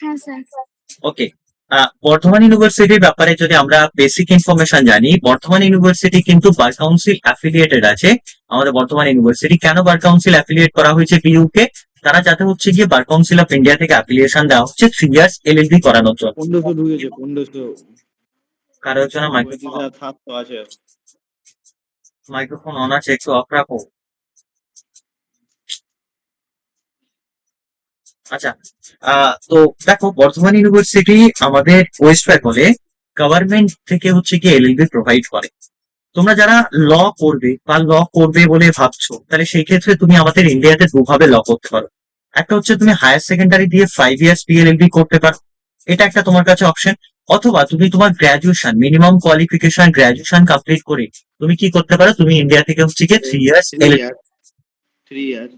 হ্যাঁ স্যার। ওকে। বর্ধমান ইউনিভার্সিটির ব্যাপারে যদি আমরা বেসিক ইনফরমেশন জানি, বর্ধমান ইউনিভার্সিটি কিন্তু বার কাউন্সিল অ্যাফিলিয়েটেড আছে। আমাদের বর্ধমান ইউনিভার্সিটি কেন বার কাউন্সিল অ্যাফিলিয়েট করা হয়েছে বিইউ কে? তারা যাতে হচ্ছে গিয়ে বার কাউন্সিল অফ ইন্ডিয়া থেকে অ্যাফিলিয়েশন দেওয়া হচ্ছে 3 ইয়ার্স এলএলবি করানোর জন্য। 1500 ঢুকেছে 1500। কারোর জন্য মাইক্রোফোন 25,700 আছে। মাইক্রোফোন অন আছে, একটু অফ রাখো। আচ্ছা, তো দেখো বর্ধমান ইউনিভার্সিটি আমাদের ওয়েস্ট বেঙ্গলে গভর্নমেন্ট থেকে হচ্ছে গিয়ে এলএলবি প্রোভাইড করে। তোমরা যারা ল করবে বা ল করবে বলে ভাবছো, তাহলে সেই ক্ষেত্রে তুমি আমাদের ইন্ডিয়াতে দুভাবে ল করতে পারো। একটা হচ্ছে তুমি হায়ার সেকেন্ডারি দিয়ে 5 ইয়ার্স পিএলএলবি করতে পারো, এটা একটা তোমার কাছে অপশন। অথবা তুমি তোমার graduation minimum qualification graduation complete করে তুমি কি করতে পারো, তুমি ইন্ডিয়া থেকে হচ্ছে গিয়ে 3 ইয়ার্স 3 ইয়ার 3 ইয়ার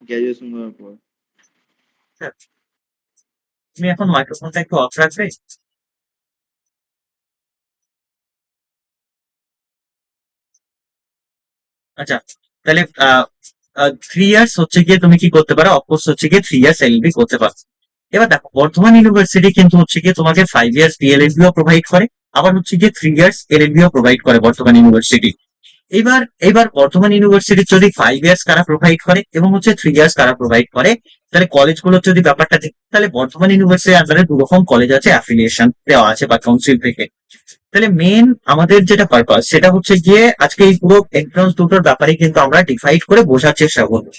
গ্র্যাজুয়েশন করার পর। তুমি এখন মাইক্রোফোনটা একটু অফ রাখবে। আচ্ছা, তাহলে 3 ইয়ার্স হচ্ছে গিয়ে তুমি কি করতে পারো, অফকোর্স হচ্ছে গিয়ে 3 ইয়ার্স এলএলবি করতে পারো। এবার দেখো বর্ধমান ইউনিভার্সিটি কিন্তু হচ্ছে গিয়ে তোমাকে 5 ইয়ার্স পিএলএলবিও প্রোভাইড করে, আবার হচ্ছে গিয়ে 3 ইয়ার্স এলএলবিও প্রোভাইড করে বর্ধমান ইউনিভার্সিটি। এবার এবার বর্ধমান ইউনিভার্সিটির যদি 5 ইয়ার্স কারা প্রোভাইড করে এবং হচ্ছে 3 ইয়ার্স কারা প্রোভাইড করে, তাহলে কলেজগুলোর যদি ব্যাপারটা দেখি, তাহলে বর্ধমান ইউনিভার্সিটির আন্ডারে দু রকম কলেজ আছে, অ্যাফিলিয়েশন দেওয়া আছে বা কাউন্সিল থেকে। তাহলে মেন আমাদের যেটা পারপাস সেটা হচ্ছে গিয়ে আজকে এই পুরো এন্ট্রান্স দুটোর ব্যাপারে কিন্তু আমরা ডিভাইড করে বোঝার চেষ্টা করবো।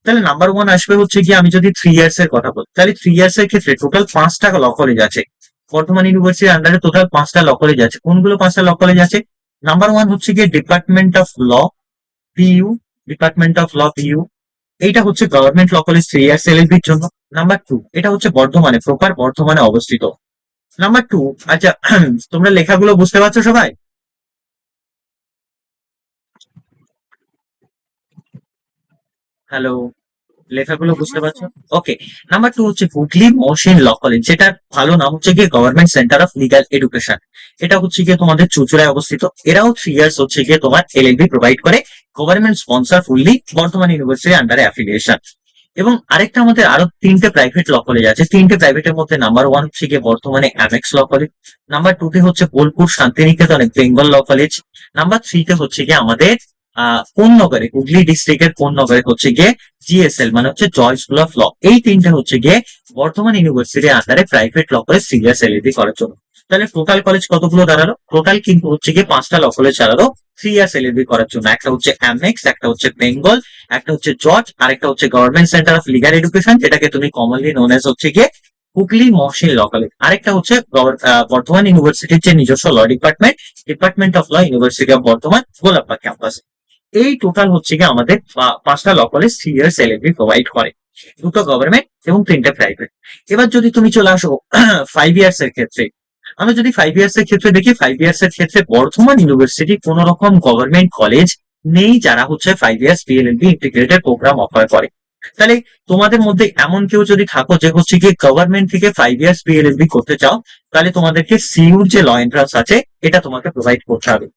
তাহলে নাম্বার ওয়ান আসবে হচ্ছে গিয়ে, আমি যদি 3 ইয়ার্স এর কথা বলি, তাহলে 3 ইয়ার্স এর ক্ষেত্রে টোটাল 5টা ল কলেজ আছে বর্ধমান ইউনিভার্সিটির আন্ডারে। টোটাল 5টা ল কলেজ আছে। কোনগুলো 5টা ল কলেজ আছে? নাম্বার ওয়ান হচ্ছে গিয়ে department of law PU, department of law PU. এইটা হচ্ছে গভর্নমেন্ট ল কলেজ 3 ইয়ার্স এলএলবির জন্য। নাম্বার টু, এটা হচ্ছে বর্ধমানে, প্রপার বর্ধমানে অবস্থিত। নাম্বার টু, আচ্ছা তোমরা লেখাগুলো বুঝতে পারছো সবাই? হ্যালো, লেখাগুলো বুঝতে হ্যাঁ পারছো? স্যার। ওকে। নাম্বার টু হচ্ছে হুগলি মহসিন ল কলেজ, যেটার ভালো নাম হচ্ছে গিয়ে government centre of legal education. এটা হচ্ছে গিয়ে তোমাদের চুঁচুড়ায় অবস্থিত। এরাও 3 ইয়ার্স হচ্ছে গিয়ে তোমার এলএলবি প্রোভাইড করে, গভর্নমেন্ট স্পন্সর, ফুললি বর্ধমান ইউনিভার্সিটির আন্ডারে অ্যাফিলিয়েশন। এবং আরেকটা আমাদের আরো 3টে প্রাইভেট ল কলেজ আছে। 3টে প্রাইভেটের মধ্যে নাম্বার ওয়ান হচ্ছে গিয়ে বর্তমানে Amex law college. Number two তে হচ্ছে বোলপুর শান্তিনিকেতনে Bengal law college. Number three তে হচ্ছে গিয়ে আমাদের কোন নগরে, হুগলি ডিস্ট্রিক্টের কোন নগরে হচ্ছে গিয়ে জিএসএল, মানে হচ্ছে জয় স্কুল অফ ল। এই 3টে হচ্ছে গিয়ে বর্ধমান ইউনিভার্সিটির আন্ডারে private law college 3 years LLB করার জন্য। তাহলে টোটাল কলেজ কতগুলো দাঁড়ালো? টোটাল কিন্তু হচ্ছে গিয়ে 5টা ল কলেজ দাঁড়ালো 3 ইয়ার্স এলএলবি করার জন্য। একটা হচ্ছে অ্যামেক্স, একটা হচ্ছে বেঙ্গল, একটা হচ্ছে জর্জ, আর একটা হচ্ছে government centre of legal education, যেটাকে তুমি কমনলি নোন এজ হচ্ছে গিয়ে হুগলি মহসিন ল কলেজ। আরেকটা হচ্ছে বর্ধমান ইউনিভার্সিটির যে নিজস্ব law department, department of law, university of Bardhaman, Golapbag campus. এই টোটাল হচ্ছে গিয়ে আমাদের 5টা law college 3 years LLB provide করে, দুটো গভর্নমেন্ট এবং 3টে প্রাইভেট। এবার যদি তুমি চলে আসো 5 ইয়ার্স এর ক্ষেত্রে, আমরা যদি 5 ইয়ার্স এর ক্ষেত্রে দেখি, 5 ইয়ার্স এর ক্ষেত্রে বর্ধমান ইউনিভার্সিটি কোন রকম গভর্নমেন্ট কলেজ নেই যারা হচ্ছে 5 ইয়ার্স পিএলএলবি ইন্টিগ্রেটেড প্রোগ্রাম অফার করে। তাহলে তোমাদের মধ্যে এমন কেউ যদি থাকো যে হচ্ছে গিয়ে গভর্নমেন্ট থেকে 5 ইয়ার্স পিএলএলবি করতে চাও, তাহলে তোমাদেরকে সিইউর যে ল এন্ট্রান্স আছে এটা তোমাকে প্রোভাইড করতে হবে।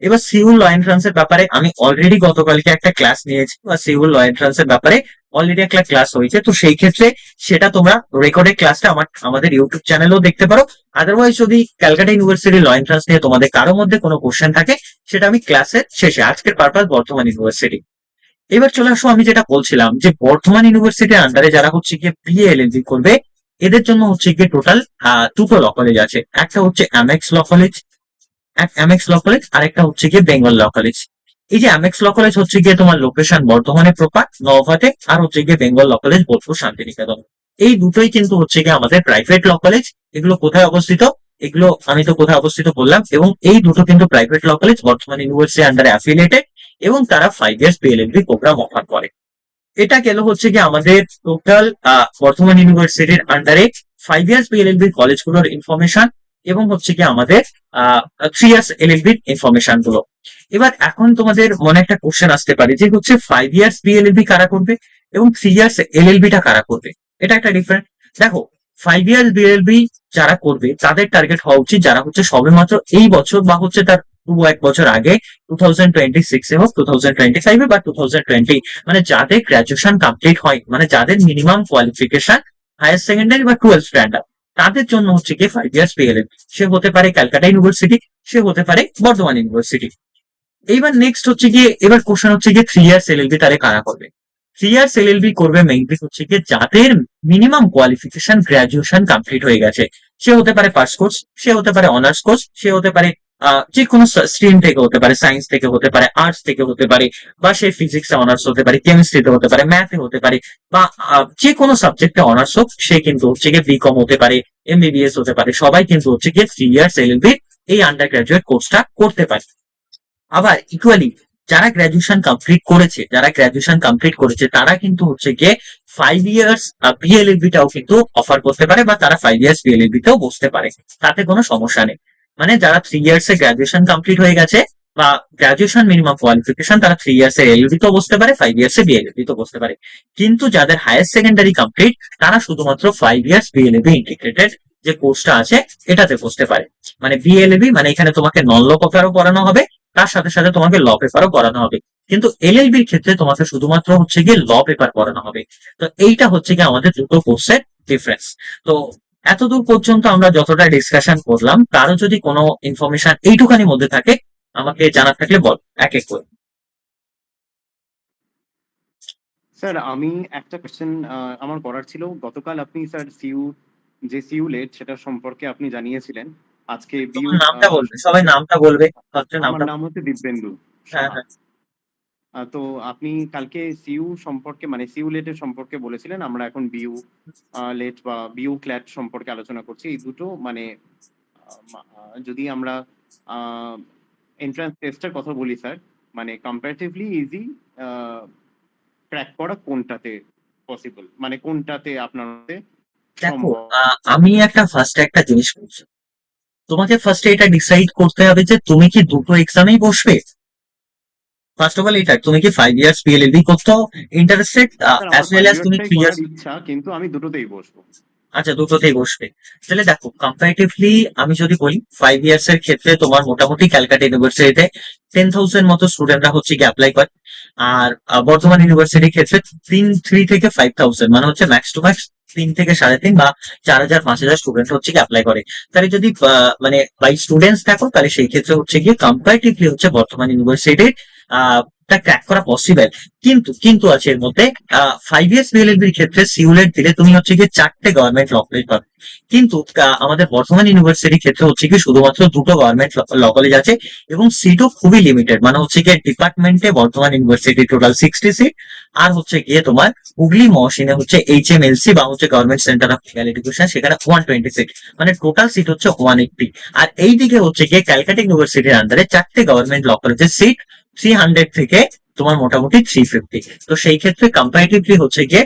এবার সিউল ল এন্ট্রান্স এর ব্যাপারে আমি অলরেডি গতকালকে একটা ক্লাস নিয়েছি, বা সিউল ল এন্ট্রান্স এর ব্যাপারে অলরেডি একটা ক্লাস হয়েছে। তো সেই ক্ষেত্রে সেটা তোমরা রেকর্ডেড ক্লাসটা আমাদের ইউটিউব চ্যানেলেও দেখতে পারো। আদারওয়াইজ যদি ক্যালকাটা ইউনিভার্সিটি ল এন্ট্রান্স নিয়ে তোমাদের কারোর মধ্যে কোনো কোশ্চেন থাকে, সেটা আমি ক্লাসের শেষে, আজকের পারপাস বর্ধমান ইউনিভার্সিটি। এবার চলে আসো, আমি যেটা বলছিলাম যে বর্ধমান ইউনিভার্সিটির আন্ডারে যারা হচ্ছে গিয়ে পিএলএলবি করবে, এদের জন্য হচ্ছে গিয়ে টোটাল দুটো ল কলেজ আছে। একটা হচ্ছে Amex law college, Amex law college, আর একটা হচ্ছে গিয়ে বেঙ্গল ল কলেজ। এই যে এমএক্স ল কলেজ হচ্ছে গিয়ে তোমার লোকেশন বর্ধমানে প্রপার নওভাতে, আর হচ্ছে গিয়ে বেঙ্গল ল কলেজ বোলপুর শান্তিনিকেতন। এই দুটোই কিন্তু হচ্ছে গিয়ে আমাদের প্রাইভেট ল কলেজ। এগুলো কোথায় অবস্থিত? এগুলো আমি তো কোথায় অবস্থিত বললাম। এবং এই দুটো কিন্তু private law college Bardhaman university আন্ডারে অ্যাফিলিয়েটেড, এবং তারা 5 ইয়ার্স পিএলএলবি প্রোগ্রাম অফার করে। এটা গেল হচ্ছে গিয়ে আমাদের টোটাল বর্ধমান ইউনিভার্সিটির আন্ডারে 5 ইয়ার্স পিএলএলবি কলেজগুলোর ইনফরমেশন, এবং হচ্ছে কি আমাদের 3 ইয়ার্স এলএলবি ইনফরমেশন গুলো। এবার এখন তোমাদের মনে একটা কোশ্চেন আসতে পারে যে হচ্ছে 5 ইয়ার্স বিএলএলবি কারা করবে এবং 3 ইয়ার্স এলএলবি টা কারা করবে, এটা একটা ডিফারেন্ট। দেখো, 5 ইয়ার্স বিএলএলবি যারা করবে তাদের টার্গেট হওয়া উচিত যারা হচ্ছে সবেমাত্র এই বছর বা হচ্ছে তার 1 বছর আগে 2026 এ হোক, 2025 এ বা 2020, মানে যাদের গ্রাজুয়েশন কমপ্লিট হয়, মানে যাদের মিনিমাম কোয়ালিফিকেশন হায়ার সেকেন্ডারি বা 12 স্ট্যান্ডার্ড, তাদের জন্য হচ্ছে গিয়ে 5 ইয়ার্স পিএলএলবি। সে হতে পারে ক্যালকাটা ইউনিভার্সিটি, সে হতে পারে বর্ধমান ইউনিভার্সিটি। এইবার নেক্সট হচ্ছে গিয়ে, এবার কোশ্চেন হচ্ছে গিয়ে 3 ইয়ার্স এলএলবি তাহলে কারা করবে? 3 ইয়ার্স এলএলবি করবে মেইনলি হচ্ছে গিয়ে যাদের মিনিমাম কোয়ালিফিকেশন গ্রাজুয়েশন কমপ্লিট হয়ে গেছে। সে হতে পারে ফার্স্ট কোর্স, সে হতে পারে অনার্স কোর্স, সে হতে পারে যে কোনো স্ট্রিম থেকে হতে পারে, সায়েন্স থেকে হতে পারে, আর্টস থেকে হতে পারে, বা সে ফিজিক্সে অনার্স হতে পারে, কেমিস্ট্রিতে হতে পারে, ম্যাথে হতে পারে, বা যে কোনো সাবজেক্টে অনার্স হোক, সে কিন্তু হচ্ছে গিয়ে বিকম হতে পারে, এমবিবিএস হতে পারে, সবাই কিন্তু হচ্ছে গিয়ে 3 ইয়ার্স এলএলবি এই আন্ডার গ্রাজুয়েট কোর্সটা করতে পারে। আবার ইকুয়ালি যারা গ্রাজুয়েশন কমপ্লিট করেছে, তারা কিন্তু হচ্ছে গিয়ে 5 ইয়ার্স পিএলএলবি টাও কিন্তু অফার করতে পারে, বা তারা 5 ইয়ার্স পিএলএলবি তেও বসতে পারে, তাতে কোনো সমস্যা নেই। মানে যারা 3 ইয়ার্স এ গ্রাজুয়েশন কমপ্লিট হয়ে গেছে বা গ্রাজুয়েশন মিনিমাম কোয়ালিফিকেশন, তারা 3 ইয়ার্স এ এলএলবি তো বসতে পারে, 5 ইয়ার্স এ বিএলএলবি তো বসতে পারে। কিন্তু যাদের হায়ার সেকেন্ডারি কমপ্লিট, তারা শুধুমাত্র 5 ইয়ার্স বিএলএলবি ইন্টিগ্রেটেড যে কোর্সটা আছে এটাতে বসতে পারে। মানে বিএলএলবি মানে এখানে তোমাকে নন ল পেপারও পড়ানো হবে, তার সাথে সাথে তোমাকে ল পেপারও পড়ানো হবে। কিন্তু এলএলবির ক্ষেত্রে তোমাকে শুধুমাত্র হচ্ছে গিয়ে ল পেপার পড়ানো হবে। তো এইটা হচ্ছে গিয়ে আমাদের দুটো কোর্সের ডিফারেন্স। তো এতদূর পর্যন্ত আমরা যতটা ডিসকাশন করলাম, কারো যদি কোনো ইনফরমেশন এইটুখানি মধ্যে থাকে আমাকে জানার থাকলে বল, এক এক করে। স্যার আমি একটা কোশ্চেন আমার করার ছিল। গতকাল আপনি স্যার সিইউ লেট সেটা সম্পর্কে আপনি জানিয়েছিলেন। আজকে বিইউ তোমার নামটা বলবে, সবাই নামটা বলবে, ফার্স্টে আমার নামটা। নাম হচ্ছে দিব্যেন্দু হ্যাঁ সাহা। হ্যাঁ। তো আপনি কালকে সিইউ সম্পর্কে মানে সিইউ লেটের সম্পর্কে বলেছিলেন, আমরা এখন বিইউ লেট বা বিইউ ক্ল্যাট সম্পর্কে আলোচনা করছি। এই দুটো মানে যদি আমরা এন্ট্রান্স টেস্টের কথা বলি স্যার, মানে কম্পারেটিভলি ইজি ক্র্যাক করা কোনটাতে পসিবল, মানে কোনটাতে আপনার মতে দেখো, সম্ভব? আমি ফার্স্টে একটা জিনিস বলছি, তোমাকে ফার্স্টে এটা ডিসাইড করতে হবে যে তুমি কি দুটো এক্সামেই বসবে। ফার্স্ট অফ অল এটা, তুমি কি 5 ইয়ার্স পিএলএলবি করতে ইন্টারেস্টেড, স্যার অ্যাজ আমার ওয়েল 5 অ্যাজ তুমি ইয়ার্সটাই 3 করার ইয়ার্স? ইচ্ছা, কিন্তু আমি দুটোতেই বসবো। আচ্ছা, দুটোতেই বসবে। তাহলে দেখো, কম্পারেটিভলি আমি যদি বলি 5 ইয়ার্স এর ক্ষেত্রে তোমার মোটামুটি ক্যালকাটা ইউনিভার্সিটিতে 10,000 মতো স্টুডেন্টরা হচ্ছে কি অ্যাপ্লাই করে। আর বর্ধমান ইউনিভার্সিটির ক্ষেত্রে 3 থেকে 5,000, মানে হচ্ছে ম্যাক্স টু ম্যাক্স 3 থেকে 3.5 বা 4,000 5,000 স্টুডেন্ট হচ্ছে কি অ্যাপ্লাই করে। তাহলে যদি মানে বাই স্টুডেন্টস দেখো, তাহলে সেই ক্ষেত্রে হচ্ছে গিয়ে কম্পারেটিভলি হচ্ছে বর্ধমান ইউনিভার্সিটির টা ক্র্যাক করা পসিবল। কিন্তু কিন্তু আছে এর মধ্যে, 5 ইয়ার্স বিএলএলবির ক্ষেত্রে সিউলেট দিলে তুমি হচ্ছে গিয়ে 4টে গভর্নমেন্ট ল কলেজ পাবে। কিন্তু আমাদের বর্ধমান ইউনিভার্সিটির ক্ষেত্রে হচ্ছে কি শুধুমাত্র দুটো গভর্নমেন্ট ল কলেজ আছে, এবং সিটও খুবই লিমিটেড। মানে হচ্ছে গিয়ে ডিপার্টমেন্টে বর্ধমান ইউনিভার্সিটি টোটাল 60 সিট, আর হচ্ছে গিয়ে তোমার হুগলি মহসিনে হচ্ছে এইচএমএলসি বা হচ্ছে government centre of legal education, সেখানে 120 সিট, মানে টোটাল সিট হচ্ছে 180। আর এইদিকে হচ্ছে গিয়ে ক্যালকাটা ইউনিভার্সিটির আন্ডারে 4টে গভর্নমেন্ট ল কলেজের সিট 300 থেকে তোমার মোটামুটি 350। তো সেই ক্ষেত্রে কম্পারেটিভলি হচ্ছে গিয়ে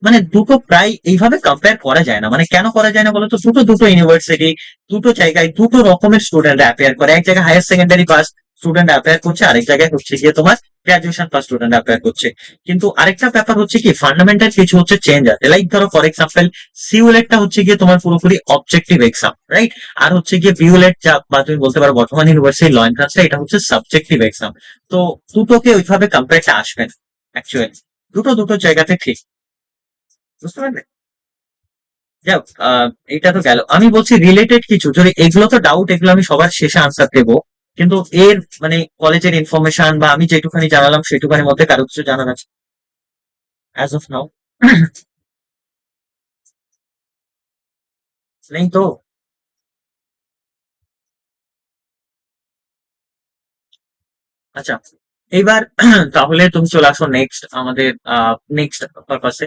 মানে দুটো প্রায় এইভাবে কম্পেয়ার করা যায় না। মানে কেন করা যায় না বলতো, দুটো দুটো ইউনিভার্সিটি, দুটো জায়গায় দুটো রকমের স্টুডেন্ট অ্যাপিয়ার করে। এক জায়গায় higher secondary pass student appear করছে, আরেক জায়গায় হচ্ছে গিয়ে তোমার গ্রাজুয়েশন পাস স্টুডেন্ট অ্যাপিয়ার করছে। কিন্তু আরেকটা ব্যাপার হচ্ছে কি, ফান্ডামেন্টাল কিছু হচ্ছে চেঞ্জ আছে। লাইক ধরো ফর এক্সাম্পল, সিউলেটটা হচ্ছে গিয়ে তোমার পুরোপুরি অবজেক্টিভ এক্সাম, রাইট? আর হচ্ছে গিয়ে বিউলেট যা, বা তুমি বলতে পারো বর্ধমান ইউনিভার্সিটি ল এন্ট্রান্সটা, এটা হচ্ছে সাবজেক্টিভ এক্সাম। তো দুটোকে ওইভাবে কম্পেয়ারটা আসবে না অ্যাকচুয়ালি, দুটো দুটো জায়গাতে ঠিক। বুঝতে পারলে? যাক, এটা তো গেল। আমি বলছি রিলেটেড কিছু, যদি এগুলো তো ডাউট, এগুলো আমি সবার শেষে আনসার দেবো। কিন্তু এর মানে কলেজের ইনফরমেশন বা আমি যেটুখানি জানালাম সেটুখানির মধ্যে কারো কিছু জানার আছে অ্যাজ অফ নাও? নেই তো? আচ্ছা, এইবার তাহলে তুমি চলে আসো নেক্সট আমাদের নেক্সট পারপাসে।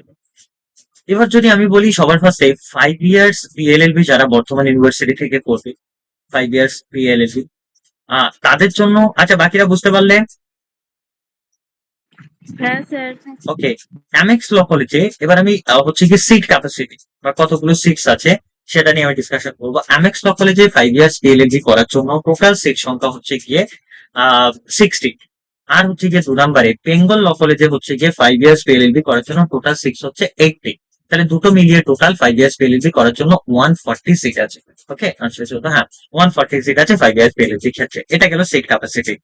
এবার যদি আমি বলি সবার ফার্স্টে 5 ইয়ার্স বিএলএলবি যারা বর্তমান ইউনিভার্সিটি থেকে করবে, 5 ইয়ার্স বিএলএলবি তাদের জন্য, আচ্ছা বাকিরা বুঝতে পারলে? হ্যাঁ স্যার। ওকে, অ্যামেক্স ল কলেজে এবার আমি হচ্ছে কি সিট ক্যাপাসিটি বা কতগুলো সিটস আছে সেটা নিয়ে আমি ডিসকাশন করবো। অ্যামেক্স ল কলেজে 5 ইয়ার্স বিএলএলবি করার জন্য টোটাল সিট সংখ্যা হচ্ছে গিয়ে 60। আর হচ্ছে গিয়ে 2 নম্বরে বেঙ্গল ল কলেজে হচ্ছে গিয়ে 5 ইয়ার্স বিএলএলবি করার জন্য টোটাল সিটস হচ্ছে 80। তাহলে দুটো মিলিয়ে টোটাল 5 ইয়ার্স বিএলএলবি করার জন্য 140 সিট আছে। ওকে, হ্যাঁ 140 সিট আছে 5 ইয়ার্স বিএলএলবি ক্ষেত্রে। এটা গেল সিট ক্যাপাসিটি।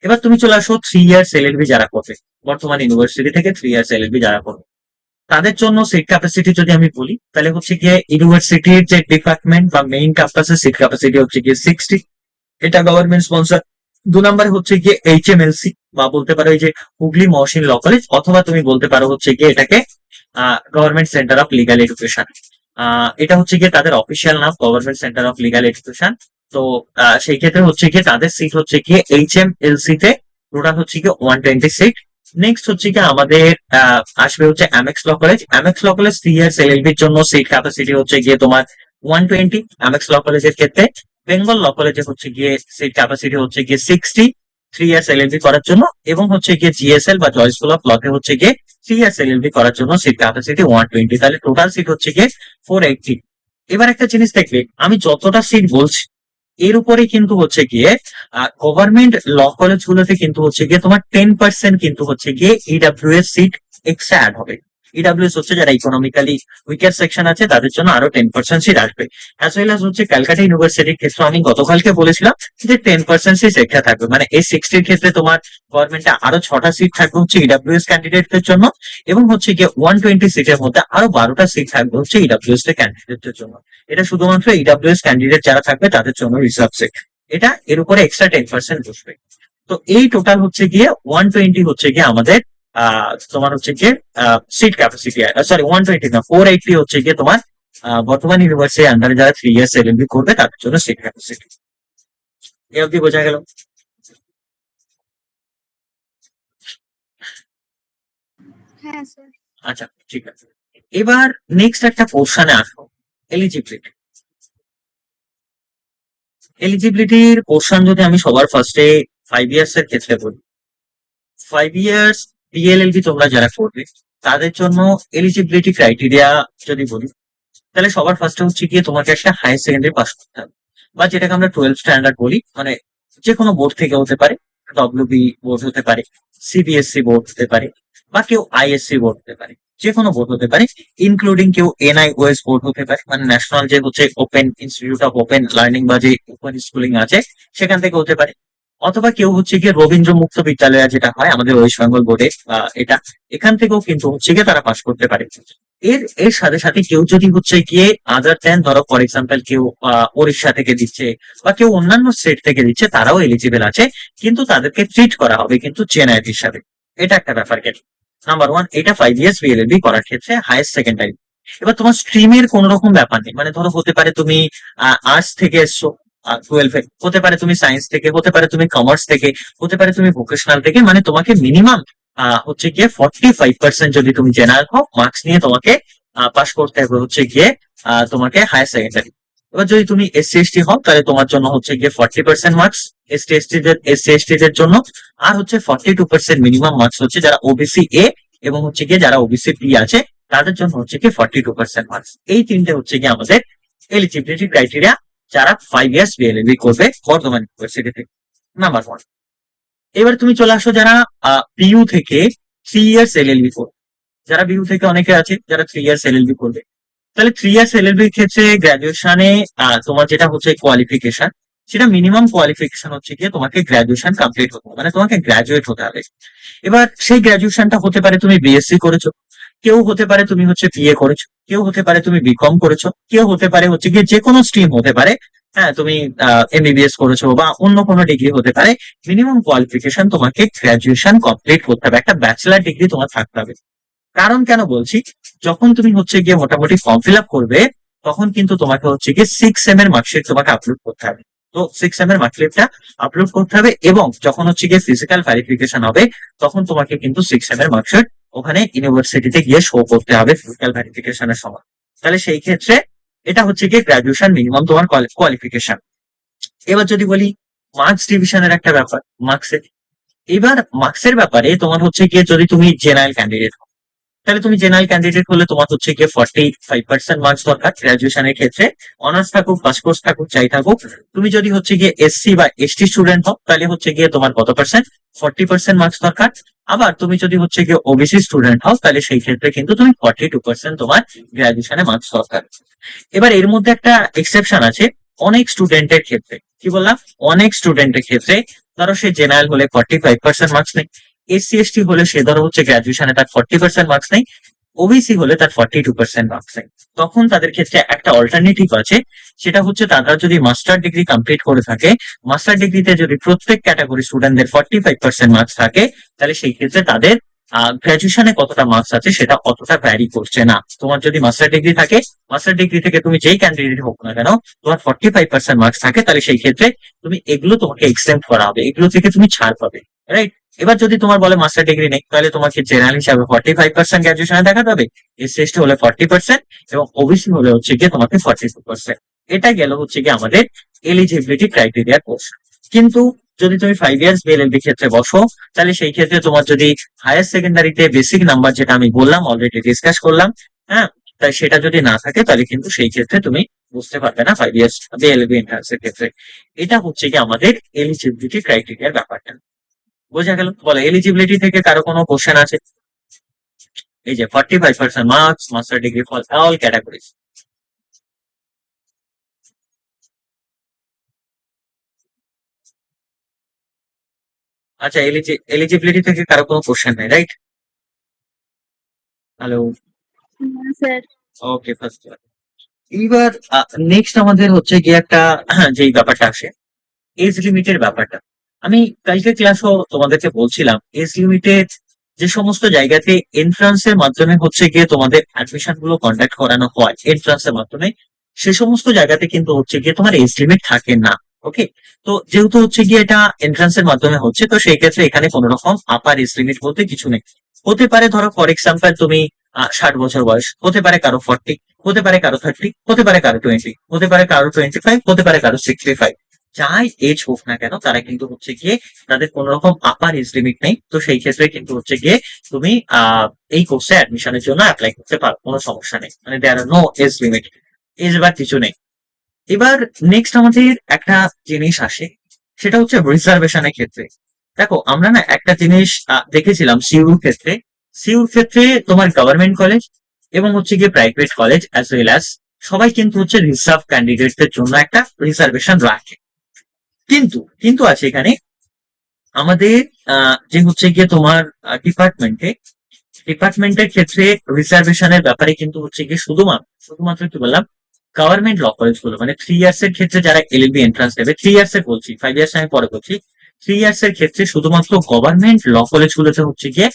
এবার তুমি চলে আসো 3 ইয়ার্স এলএলবি যারা করবে বর্তমান ইউনিভার্সিটি থেকে, 3 ইয়ার্স এলএলবি যারা করবে তাদের জন্য সিট ক্যাপাসিটি যদি আমি বলি তাহলে হচ্ছে গিয়ে ইউনিভার্সিটির যে ডিপার্টমেন্ট বা মেইন ক্যাম্পাসের সিট ক্যাপাসিটি হচ্ছে গিয়ে 60, এটা গভর্নমেন্ট স্পন্সর। 2 নম্বরে হচ্ছে গিয়ে HMLC বা বলতে পারো এই যে হুগলি মহসিন ল কলেজ, অথবা তুমি বলতে পারো হচ্ছে গিয়ে এটাকে government centre of legal education. এটা হচ্ছে গিয়ে তাদের অফিসিয়াল নাম, government centre of legal education. তো সেই ক্ষেত্রে হচ্ছে গিয়ে তাদের সিট হচ্ছে গিয়ে HMLC তে টোটাল হচ্ছে গিয়ে 120 সিট। নেক্সট হচ্ছে গিয়ে আমাদের আসবে হচ্ছে Amex law college. Amex law college 3 years এলএলবির জন্য সিট ক্যাপাসিটি হচ্ছে গিয়ে তোমার 120 অ্যামেক্স ল কলেজের ক্ষেত্রে। বেঙ্গল ল কলেজে হচ্ছে গিয়ে সিট ক্যাপাসিটি হচ্ছে গিয়ে 60 3 ইয়ার্স এলএলবি করার জন্য, এবং হচ্ছে গিয়ে জিএসএল বা জয় স্কুল অফ লতে হচ্ছে গিয়ে 3 ইয়ার্স এলএলবি করার জন্য সিট ক্যাপাসিটি 120। তাহলে টোটাল সিট হচ্ছে গিয়ে 480। এবার একটা জিনিস দেখবে, আমি যতটা সিট বলছি এর উপরে কিন্তু হচ্ছে গিয়ে গভর্নমেন্ট ল কলেজ গুলোতে কিন্তু হচ্ছে গিয়ে তোমার 10% কিন্তু হচ্ছে গিয়ে ইডব্লিউএস সিট এক্সট্রা অ্যাড হবে। ইডব্লিউএস হচ্ছে যারা ইকোনমিক্যালি উইকার সেকশন আছে তাদের জন্য আরো 10% সিট আসবে। অ্যাজ ওয়েল অ্যাজ হচ্ছে ক্যালকাটা ইউনিভার্সিটির ক্ষেত্রে আমি গতকালকে বলেছিলাম যে 10% সিট এক্সট্রা থাকবে, মানে এই 60 ক্ষেত্রে তোমার গভর্নমেন্টে আরো 6টা সিট থাকবে হচ্ছে ইডব্লিউএস ক্যান্ডিডেটদের জন্য, এবং হচ্ছে গিয়ে 120 সিটের মধ্যে আরো 12টা সিট থাকবে হচ্ছে ইডব্লিউএস ক্যান্ডিডেটদের জন্য। এটা শুধুমাত্র ইডব্লিউএস ক্যান্ডিডেট যারা থাকবে তাদের জন্য রিজার্ভ সিট। এটা এর উপরে এক্সট্রা 10% বসবে। তো এই টোটাল হচ্ছে গিয়ে 120 হচ্ছে গিয়ে আমাদের তোমার হচ্ছে গিয়ে সিট ক্যাপাসিটি, সরি 120 না 480 হচ্ছে গিয়ে তোমার বর্তমান ইউনিভার্সিটি আন্ডারে যারা 3 ইয়ার্স এলএলবি করবে তাদের জন্য সিট ক্যাপাসিটি। এ অবধি বোঝা গেল? হ্যাঁ স্যার। আচ্ছা ঠিক আছে, এবার নেক্সট একটা পোর্শনে আসবো, এলিজিবিলিটি। এলিজিবিলিটির পোর্শন যদি আমি সবার ফার্স্টে 5 ইয়ার্স এর ক্ষেত্রে বলি, 5 ইয়ার্স বিএলএলবি তোমরা যারা করবে তাদের জন্য এলিজিবিলিটি ক্রাইটেরিয়া যদি বলি তাহলে সবার ফার্স্টে হচ্ছে গিয়ে তোমাকে একটা হায়ার সেকেন্ডারি পাস করতে হবে, বা যেটাকে আমরা 12 স্ট্যান্ডার্ড বলি, মানে যে কোনো বোর্ড থেকে হতে পারে, ডব্লিউবি বোর্ড হতে পারে, সিবিএসসি বোর্ড হতে পারে, বা কেউ আইএসসি বোর্ড হতে পারে, যে কোনো বোর্ড হতে পারে, ইনক্লুডিং কেউ এনআইওএস বোর্ড হতে পারে, মানে ন্যাশনাল যে হচ্ছে open institute of open learning বা যে ওপেন স্কুলিং আছে সেখান থেকে হতে পারে, অথবা কেউ হচ্ছে গিয়ে রবীন্দ্র মুক্ত বিদ্যালয় যেটা হয় আমাদের ওয়েস্ট বেঙ্গল বোর্ডে, এটা এখান থেকেও কিন্তু হচ্ছে গিয়ে তারা পাস করতে পারে। এর এর সাথে সাথে কেউ যদি হচ্ছে গিয়ে আদার দেন, ধরো ফর এক্সাম্পল কেউ ওড়িশা থেকে দিচ্ছে বা কেউ অন্যান্য স্টেট থেকে দিচ্ছে, তারাও এলিজিবল আছে, কিন্তু তাদেরকে ট্রিট করা হবে কিন্তু জেনারেল হিসাবে। এটা একটা ব্যাপার গেল নাম্বার 1। এটা 5 ইয়ার্স বিএলএলবি করার ক্ষেত্রে হায়ার সেকেন্ডারি। এবার তোমার স্ট্রিমের কোন রকম ব্যাপার নেই, মানে ধরো হতে পারে তুমি আর্টস থেকে এসছো 12-এ, হতে পারে তুমি সায়েন্স থেকে, হতে পারে তুমি কমার্স থেকে, হতে পারে তুমি ভোকেশনাল থেকে, মানে তোমাকে মিনিমাম হচ্ছে গিয়ে 45% যদি তুমি জেনারেল হও মার্কস নিয়ে তোমাকে পাস করতে হবে হচ্ছে গিয়ে তোমাকে হায়ার সেকেন্ডারি। এবার যদি তুমি এসসি এসটি হও তাহলে তোমার জন্য হচ্ছে গিয়ে 40% মার্কস এসসি এসটি দের জন্য, আর হচ্ছে 42% মিনিমাম মার্কস হচ্ছে যারা ওবিসি এ এবং হচ্ছে গিয়ে যারা ওবিসি বি আছে তাদের জন্য হচ্ছে গিয়ে 42% মার্কস। এই তিনটে হচ্ছে গিয়ে আমাদের এলিজিবিলিটি ক্রাইটেরিয়া যারা 5 ইয়ার্স বিএলএলবি করবে বর্ধমান ইউনিভার্সিটি থেকে, নাম্বার 1। এবার তুমি চলে আসো যারা বিইউ থেকে 3 ইয়ার্স এলএলবি করবে। যারা বিইউ থেকে অনেকে আছে যারা 3 ইয়ার্স এলএলবি করবে, তাহলে 3 ইয়ার্স এলএলবি এর ক্ষেত্রে গ্রাজুয়েশনে তোমার যেটা হচ্ছে কোয়ালিফিকেশন, সেটা মিনিমাম কোয়ালিফিকেশন হচ্ছে গিয়ে তোমাকে গ্রাজুয়েশন কমপ্লিট হতে হবে, মানে তোমাকে গ্রাজুয়েট হতে হবে। এবার সেই গ্রাজুয়েশনটা হতে পারে তুমি বিএসসি করেছো, কেউ হতে পারে তুমি হচ্ছে বিএ করেছো, কেউ হতে পারে তুমি বিকম করেছো, কেউ হতে পারে হচ্ছে গিয়ে যে কোনো স্ট্রিম হতে পারে, হ্যাঁ তুমি এমবিবিএস করেছো বা অন্য কোনো ডিগ্রি হতে পারে। মিনিমাম কোয়ালিফিকেশন তোমাকে গ্রাজুয়েশন কমপ্লিট করতে হবে, একটা ব্যাচেলার ডিগ্রি তোমার থাকতে হবে। কারণ কেন বলছি, যখন তুমি হচ্ছে গিয়ে মোটামুটি ফর্ম ফিল আপ করবে তখন কিন্তু তোমাকে হচ্ছে গিয়ে 6 এর মার্কশিট তোমাকে আপলোড করতে হবে। তো 6 এর মার্কশিটটা আপলোড করতে হবে, এবং যখন হচ্ছে গিয়ে ফিজিক্যাল ভেরিফিকেশন হবে তখন তোমাকে কিন্তু 6 এর মার্কশিট ওখানে ইউনিভার্সিটিতে গিয়ে শো করতে হবে ফিজিক্যাল ভেরিফিকেশনের সময়। তাহলে সেই ক্ষেত্রে এটা হচ্ছে গিয়ে গ্রাজুয়েশন মিনিমাম তোমার কোয়ালিফিকেশন। এবার যদি বলি মার্কস ডিভিশনের একটা ব্যাপার, মার্কসের, এবার মার্কসের ব্যাপারে তোমার হচ্ছে গিয়ে যদি তুমি জেনারেল ক্যান্ডিডেট, তাহলে তুমি জেনারেল ক্যান্ডিডেট হলে তোমার হচ্ছে গিয়ে 45% মার্কস দরকার গ্রাজুয়েশনের ক্ষেত্রে। অনার্স থাকুক, পাস কোর্স থাকুক, যাই থাকুক। তুমি যদি হচ্ছে গিয়ে এসসি বা এসটি স্টুডেন্ট হও তাহলে হচ্ছে গিয়ে তোমার কত পার্সেন্ট, 40% মার্কস দরকার। আবার তুমি যদি হচ্ছে গিয়ে ওবিসি স্টুডেন্ট হও তাহলে সেই ক্ষেত্রে কিন্তু তুমি 42% তোমার গ্রাজুয়েশনে মার্কস দরকার। এবার এর মধ্যে একটা এক্সেপশন আছে অনেক স্টুডেন্টের ক্ষেত্রে। কি বললাম? অনেক স্টুডেন্টের ক্ষেত্রে, ধরো সে জেনারেল হলে 45% মার্কস নেই, এসসি এসটি হলে সে ধরো হচ্ছে গ্রাজুয়েশনে তার 40% মার্কস নেই, ওবিসি হলে তার 42% মার্কস থাকে। তখন তাদের ক্ষেত্রে একটা অল্টারনেটিভ আছে, সেটা হচ্ছে তারা যদি মাস্টার ডিগ্রি কমপ্লিট করে থাকে, মাস্টার ডিগ্রিতে যদি প্রত্যেক ক্যাটাগরি স্টুডেন্টদের 45% মার্কস থাকে, তাহলে সেই ক্ষেত্রে তাদের গ্রাজুয়েশনে কতটা মার্কস আছে সেটা অতটা ভ্যারি করছে না। তোমার যদি মাস্টার ডিগ্রি থাকে, মাস্টার ডিগ্রি থেকে তুমি যেই ক্যান্ডিডেট হোক না কেন, তোমার 45% মার্কস থাকে, তাহলে সেই ক্ষেত্রে তুমি এগুলো তোমাকে এক্সেপ্ট করা হবে, এগুলো থেকে তুমি ছাড় পাবে, রাইট? এবার যদি তোমার বলে মাস্টার ডিগ্রি নেই, তাহলে তোমাকে জেনারেল হিসাবে 45% গ্রাজুয়েশনে দেখাতে হবে, এসসি এসটি হলে 40% এবং ওবিসি হলে হচ্ছে গিয়ে তোমাকে 42%। এটা গেল হচ্ছে গিয়ে আমাদের এলিজিবিলিটি ক্রাইটেরিয়ার কোর্স। কিন্তু যদি তুমি 5 ইয়ার্স বিএলএলবি ক্ষেত্রে বসো, তাহলে সেই ক্ষেত্রে তোমার যদি হায়ার সেকেন্ডারিতে বেসিক নাম্বার, যেটা আমি বললাম অলরেডি ডিসকাস করলাম, হ্যাঁ, তাই সেটা যদি না থাকে, তাহলে কিন্তু সেই ক্ষেত্রে তুমি বুঝতে পারবে না 5 ইয়ার্স বিএলএলবি এন্ট্রান্স এর ক্ষেত্রে। এটা হচ্ছে কি আমাদের এলিজিবিলিটি ক্রাইটেরিয়ার ব্যাপারটা। বোঝা গেল? বলো, এলিজিবিলিটি থেকে কারো কোনো কোশ্চেন আছে? এই যে 45% marks, master degree for all categories. আচ্ছা, এলিজিবিলিটি থেকে কারো কোনো কোশ্চেন নেই, রাইট? হ্যালো, হ্যাঁ স্যার। Okay, first. এইবার নেক্সট আমাদের হচ্ছে গিয়ে একটা যেই ব্যাপারটা আসে, এজ লিমিটের ব্যাপারটা। আমি কালকে ক্লাসও তোমাদেরকে বলছিলাম, এজ লিমিটের যে সমস্ত জায়গাতে এন্ট্রান্সের মাধ্যমে হচ্ছে গিয়ে তোমাদের অ্যাডমিশন গুলো কন্ডাক্ট করানো হয় এন্ট্রান্সের মাধ্যমে, সে সমস্ত জায়গাতে কিন্তু হচ্ছে গিয়ে তোমার এজ লিমিট থাকে না। ওকে, তো যেহেতু হচ্ছে গিয়ে এটা এন্ট্রান্সের মাধ্যমে হচ্ছে, তো সেই ক্ষেত্রে এখানে কোনো রকম আপার এজ লিমিট বলতে কিছু নেই। হতে পারে ধরো ফর এক্সাম্পল তুমি 60 বছর বয়স, হতে পারে কারো 40, হতে পারে কারো 30, হতে পারে কারো 20, হতে পারে কারো 25, হতে পারে কারো 65। যাই এজ হোক না কেন, তারা কিন্তু হচ্ছে গিয়ে তাদের কোন রকম আপার এজ লিমিট নেই। তো সেই ক্ষেত্রে কিন্তু হচ্ছে গিয়ে তুমি এই কোর্সে অ্যাডমিশনের জন্য অ্যাপ্লাই করতে পারো, কোনো সমস্যা নেই, মানে দেয়ার আর নো এজ লিমিট, এজ বা কিছু নেই। এবার নেক্সট আমাদের একটা জিনিস আসে, সেটা হচ্ছে রিজার্ভেশনের ক্ষেত্রে। দেখো, আমরা না একটা জিনিস দেখেছিলাম সিউর ক্ষেত্রে তোমার গভর্নমেন্ট কলেজ এবং হচ্ছে গিয়ে private college as well as সবাই কিন্তু হচ্ছে রিজার্ভ ক্যান্ডিডেটদের জন্য একটা রিজার্ভেশন রাখে। কিন্তু কিন্তু আছে এখানে আমাদের যে হচ্ছে গিয়ে তোমার ডিপার্টমেন্টের ক্ষেত্রে রিজার্ভেশনের ব্যাপারে কিন্তু হচ্ছে গিয়ে শুধুমাত্র কি বললাম, গভর্নমেন্ট ল কলেজ গুলো, মানে 3 ইয়ার্স এর ক্ষেত্রে যারা এলএলবি এন্ট্রান্স দেবে, 3 ইয়ার্স এর বলছি, 5 ইয়ার্স আমি পরে বলছি, 3 ইয়ার্স এর ক্ষেত্রে শুধুমাত্র গভর্নমেন্ট ল কলেজ গুলোতে হচ্ছে গিয়ে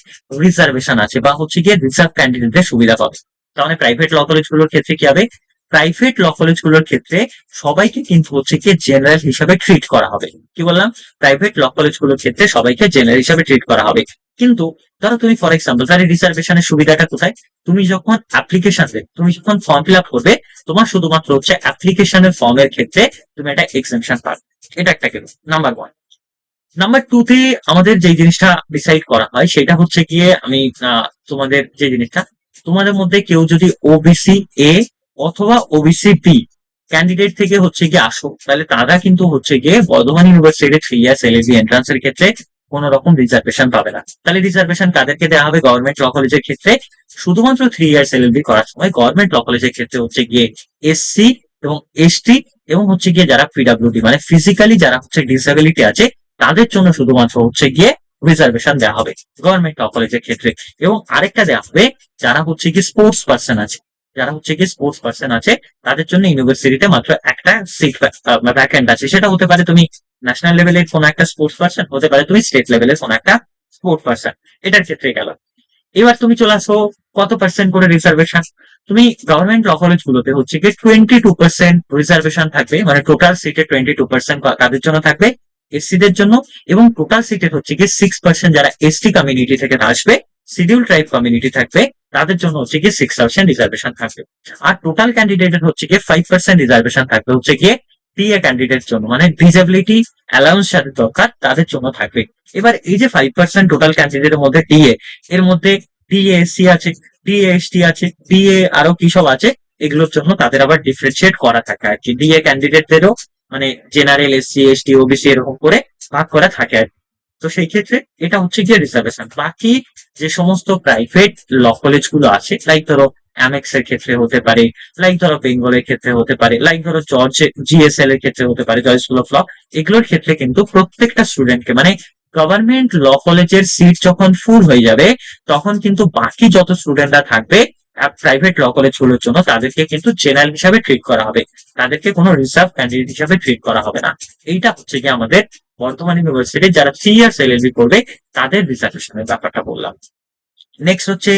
রিজার্ভেশন আছে বা হচ্ছে গিয়ে রিজার্ভ ক্যান্ডিডেটদের সুবিধা পাবে। তাহলে প্রাইভেট ল কলেজ গুলোর ক্ষেত্রে কি হবে? প্রাইভেট ল কলেজ গুলোর ক্ষেত্রে সবাইকে কিন্তু হচ্ছে গিয়ে জেনারেল হিসাবে ট্রিট করা হবে। কি বললাম? প্রাইভেট ল কলেজ গুলোর ক্ষেত্রে সবাইকে জেনারেল হিসাবে ট্রিট করা হবে। কিন্তু ধরো তুমি ফর এক্সাম্পল, তাহলে রিজার্ভেশনের সুবিধাটা কোথায়? তুমি যখন অ্যাপ্লিকেশন দেবে, তুমি যখন ফর্ম ফিল আপ করবে, তোমার শুধুমাত্র হচ্ছে অ্যাপ্লিকেশনের ফর্মের ক্ষেত্রে তুমি একটা এক্সেমশন পাবে। এটা একটা গেল নাম্বার 1। নাম্বার 2 তে আমাদের যে জিনিসটা ডিসাইড করা হয় সেটা হচ্ছে গিয়ে, আমি তোমাদের যে জিনিসটা, তোমাদের মধ্যে কেউ যদি ওবিসি এ অথবা ওবিসি বি ক্যান্ডিডেট থেকে হচ্ছে গিয়ে আসো, তাহলে তারা কিন্তু হচ্ছে গিয়ে বর্ধমান ইউনিভার্সিটির 3 ইয়ার্স এলএলবি এন্ট্রান্স এর ক্ষেত্রে কোন রকম রিজার্ভেশন পাবে না। তাহলে রিজার্ভেশন কাদেরকে দেওয়া হবে? গভর্নমেন্ট ল কলেজের ক্ষেত্রে শুধুমাত্র 3 ইয়ার্স এলএলবি করার সময় গভর্নমেন্ট ল কলেজের ক্ষেত্রে হচ্ছে গিয়ে এসসি এবং এসটি এবং হচ্ছে গিয়ে যারা পিডব্লিউডি, মানে ফিজিক্যালি যারা হচ্ছে ডিসেবিলিটি আছে, তাদের জন্য শুধুমাত্র হচ্ছে গিয়ে রিজার্ভেশন দেওয়া হবে গভর্নমেন্ট ল কলেজের ক্ষেত্রে। এবং আরেকটা দেওয়া হবে যারা হচ্ছে গিয়ে স্পোর্টস পার্সন আছে, তাদের জন্য ইউনিভার্সিটিতে মাত্র একটা সিট ভ্যাকেন্ট আছে। সেটা হতে পারে তুমি ন্যাশনাল লেভেলের কোন একটা স্পোর্টস পার্সন, হতে পারে তুমি স্টেট লেভেলের কোন একটা স্পোর্টস পার্সন। এটার ক্ষেত্রে গেল। এবার তুমি চলে আসো কত পার্সেন্ট করে রিজার্ভেশন। তুমি গভর্নমেন্ট ল কলেজ গুলোতে হচ্ছে গিয়ে 22% রিজার্ভেশন থাকবে, মানে টোটাল সিটের 22% তাদের জন্য থাকবে, এসসিদের জন্য। এবং টোটাল সিটের হচ্ছে গিয়ে 6% যারা এসটি কমিউনিটি থেকে আসবে, শিডিউল ট্রাইব কমিউনিটি থাকবে, তাদের জন্য হচ্ছে গিয়ে 6% রিজার্ভেশন থাকবে। আর টোটাল ক্যান্ডিডেটের হচ্ছে গিয়ে 5% রিজার্ভেশন থাকবে হচ্ছে গিয়ে টিএ ক্যান্ডিডেট জন্য, মানে ডিসেবিলিটি অ্যালাউন্স যাদের দরকার তাদের জন্য থাকবে। এবার এই যে 5% টোটাল ক্যান্ডিডেটের মধ্যে টিএ, এর মধ্যে টিএ এসসি আছে, টিএ এসটি আছে, টিএ আরো কি সব আছে, এগুলোর জন্য তাদের আবার ডিফারেন্সিয়েট করা থাকে আর কি। ডিএ ক্যান্ডিডেটদেরও মানে জেনারেল, এসসি, এসটি, ওবিসি এরকম করে ভাগ করা থাকে আর কি। তো সেই ক্ষেত্রে এটা হচ্ছে গিয়ে রিজার্ভেশন। বাকি যে সমস্ত প্রাইভেট ল কলেজ গুলো আছে, লাইক ধরো অ্যামেক্স এর ক্ষেত্রে হতে পারে, লাইক ধরো বেঙ্গলের ক্ষেত্রে হতে পারে, লাইক ধরো জর্জ জিএসএল এর ক্ষেত্রে হতে পারে, জর্জ স্কুল অফ ল, এগুলোর ক্ষেত্রে কিন্তু প্রত্যেকটা স্টুডেন্টকে, মানে গভর্নমেন্ট ল কলেজের সিট যখন ফুল হয়ে যাবে তখন কিন্তু বাকি যত স্টুডেন্টরা থাকবে প্রাইভেট ল কলেজগুলোর জন্য তাদেরকে কিন্তু জেনারেল হিসাবে ট্রিট করা হবে, তাদেরকে কোনো রিজার্ভ ক্যান্ডিডেট হিসাবে ট্রিট করা হবে না। এইটা হচ্ছে কি আমাদের বর্ধমান ইউনিভার্সিটির যারা 3 ইয়ার্স এলএলবি করবে তাদের রিজার্ভেশনের ব্যাপারটা বললাম। নেক্সট হচ্ছে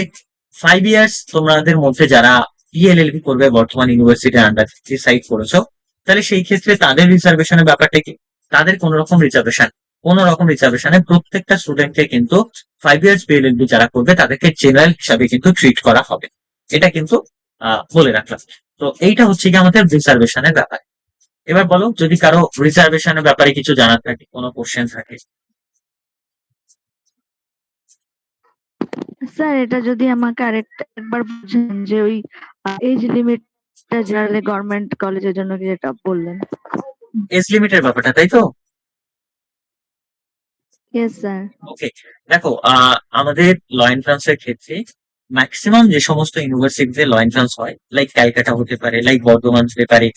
5 ইয়ার্স তোমাদের মধ্যে যারা ইএলএলবি করবে বর্ধমান ইউনিভার্সিটির আন্ডার ডিসাইড করেছো, তাহলে সেই ক্ষেত্রে তাদের রিজার্ভেশনের ব্যাপারটা কি? তাদের কোন রকম রিজার্ভেশনে প্রত্যেকটা স্টুডেন্টকে কিন্তু 5 ইয়ার্স বিএলএলবি যারা করবে তাদেরকে জেনারেল হিসাবে কিন্তু ট্রিট করা হবে। এটা কিন্তু বলে রাখলাম। তো এইটা হচ্ছে কি আমাদের রিজার্ভেশনের ব্যাপার। এবার বলো যদি কারো রিজার্ভেশনের ব্যাপারে কিছু জানার থাকে, কোনো কোশ্চেন থাকে। স্যার এটা যদি আমাকে একবার বুঝেন যে ওই এজ লিমিটটা যারা গভর্নমেন্ট কলেজের জন্য যেটা বললেন। এজ লিমিটের ব্যাপারটা তাই তো? Yes sir. ওকে, দেখো আমাদের ল এন্ট্রান্সের ক্ষেত্রে ম্যাক্সিমাম যে সমস্ত ইউনিভার্সিটিতে ল এন্ট্রান্স হয়, লাইক ক্যালকাটা হতে পারে, লাইক বর্ধমান হতে পারে,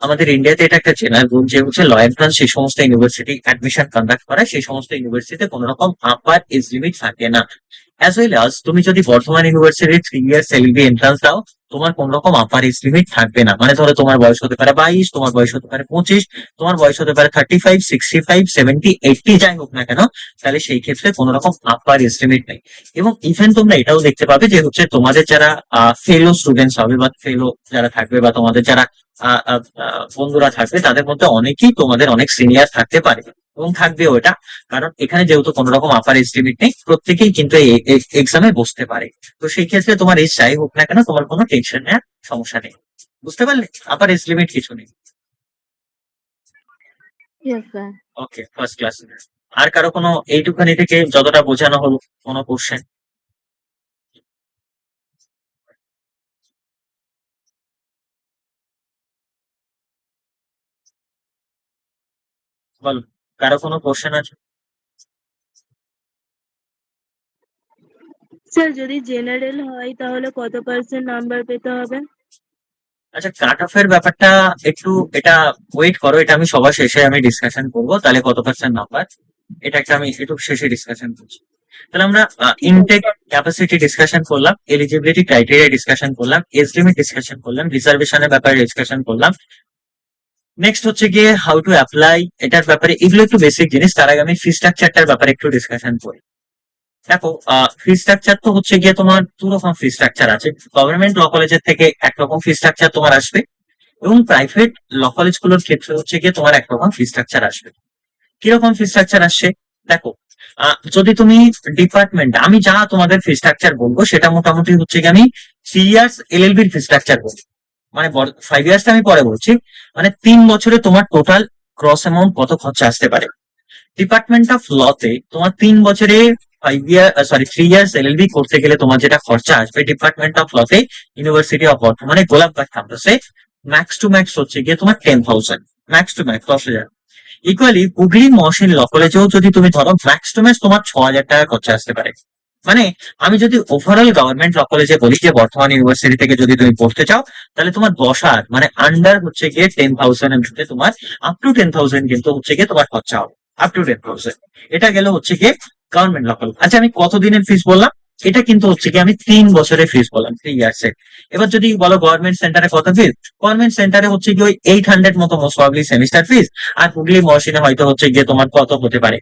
আমাদের ইন্ডিয়াতে এটা একটা জেনারেল রুল যে হচ্ছে ল এন্ট্রান্স সেই সমস্ত ইউনিভার্সিটি অ্যাডমিশন কন্ডাক্ট করে, সেই সমস্ত ইউনিভার্সিটিতে কোনো রকম আপার এজ লিমিট থাকে না। অ্যাজ ওয়েল আজ তুমি যদি বর্ধমান ইউনিভার্সিটির 3 ইয়ার্স এলএলবি এন্ট্রান্স দাও, তোমার কোন রকম আপার এজ লিমিট থাকবে না। মানে ধরো তোমার বয়স হতে পারে 22, তোমার বয়স হতে পারে 25, তোমার বয়স হতে পারে 35, 65, 70, 80 যাই হোক না কেন, তাহলে সেই ক্ষেত্রে কোন রকম আপার এজ লিমিট নেই। এবং ইভেন তোমরা এটাও দেখতে পাবে যে হচ্ছে তোমাদের যারা ফেলো স্টুডেন্টস হবে বা ফেলো যারা থাকবে বা তোমাদের যারা বন্ধুরা থাকবে তাদের মধ্যে অনেকেই তোমাদের অনেক সিনিয়র থাকতে পারে এবং থাকবে ওটা, কারণ এখানে যেহেতু কোনো রকম আপার এজ লিমিট নেই, প্রত্যেকেই কিন্তু এক্সামে বসতে পারে। তো সেই ক্ষেত্রে তোমার এজ যাই হোক না কেন তোমার কোনো টেনশন নেওয়ার সমস্যা নেই। বুঝতে পারলে? আপার এজ লিমিট কিছু নেই। Yes sir. Okay, first class. আর কারো কোনো এইটুখানি থেকে যতটা বোঝানো হলো কোনো কোশ্চেন? বলো, কারো কোনো কোশ্চেন আছে? স্যার যদি জেনারেল হয় তাহলে কত পার্সেন্ট নাম্বার পেতে হবে? আচ্ছা, কাট অফ এর ব্যাপারটা একটু এটা ওয়েট করো, এটা আমি সবার শেষে আমি ডিসকাশন করবো, তাহলে কত পার্সেন্ট নাম্বার এটা একটা আমি একটু শেষে ডিসকাশন করছি। তাহলে আমরা ইনটেক ক্যাপাসিটি ডিসকাশন করলাম, এলিজিবিলিটি ক্রাইটেরিয়া ডিসকাশন করলাম, এজ লিমিট ডিসকাশন করলাম, রিজার্ভেশনের ব্যাপারে ডিসকাশন করলাম। নেক্সট হচ্ছে গিয়ে হাউ টু অ্যাপ্লাই এটার ব্যাপারে, এগুলো একটু বেসিক জিনিস। তার আগে আমি ফি স্ট্রাকচারটার ব্যাপারে একটু ডিসকাশন করি। দেখো ফি স্ট্রাকচার তো হচ্ছে গিয়ে তোমার দু রকম ফি স্ট্রাকচার আছে। গভর্নমেন্ট ল কলেজের থেকে একরকম ফি স্ট্রাকচার তোমার আসবে এবং প্রাইভেট ল কলেজগুলোর ক্ষেত্রে হচ্ছে গিয়ে তোমার একরকম ফি স্ট্রাকচার আসবে। কিরকম ফি স্ট্রাকচার আসছে দেখো, যদি তুমি ডিপার্টমেন্ট, আমি যা তোমাদের ফি স্ট্রাকচার বলবো সেটা মোটামুটি হচ্ছে গিয়ে আমি 3 ইয়ার্স এলএলবির ফি স্ট্রাকচার বলবো, মানে 5 ইয়ার্সটা আমি পরে বলছি। মানে 3 বছরে তোমার টোটাল ক্রস অ্যামাউন্ট কত খরচা আসতে পারে। ডিপার্টমেন্ট অফ লতে তোমার 3 বছরে 3 ইয়ার্স এলএলবি করতে গেলে তোমার যেটা খরচা আসবে ডিপার্টমেন্ট অফ লতে ইউনিভার্সিটি অফ বর্ধমানে গোলাপবাগ ক্যাম্পাসে ম্যাক্স টু ম্যাক্স হচ্ছে গিয়ে তোমার 10,000, max to max 10,000। Equally Hooghly Mohsin law কলেজেও যদি তুমি ধরো ম্যাক্স টু ম্যাক্স তোমার 6,000 টাকা খরচা আসতে পারে। মানে আমি যদি ওভারঅল গভর্নমেন্ট ল কলেজে বলি যে বর্ধমান ইউনিভার্সিটি থেকে যদি তুমি পড়তে চাও তাহলে তোমার বসার মানে আন্ডার হচ্ছে গিয়ে 10,000 এর মধ্যে তোমার আপ টু 10,000 কিন্তু হচ্ছে গিয়ে তোমার খরচা হবে, আপ টু 10,000। এটা গেল হচ্ছে গিয়ে গভর্নমেন্ট ল কলেজ। আচ্ছা আমি কতদিনের ফিস বললাম? এটা কিন্তু হচ্ছে কি আমি 3 বছরের ফিস বললাম, 3 ইয়ার্স এর। এবার যদি বলো গভর্নমেন্ট সেন্টারে কত ফিস, গভর্নমেন্ট সেন্টারে হচ্ছে কি ওই 800 মতো মোস্ট প্রবাবলি সেমিস্টার ফিস। আর হুগলি মহসিনে হয়তো হচ্ছে গিয়ে তোমার কত হতে পারে,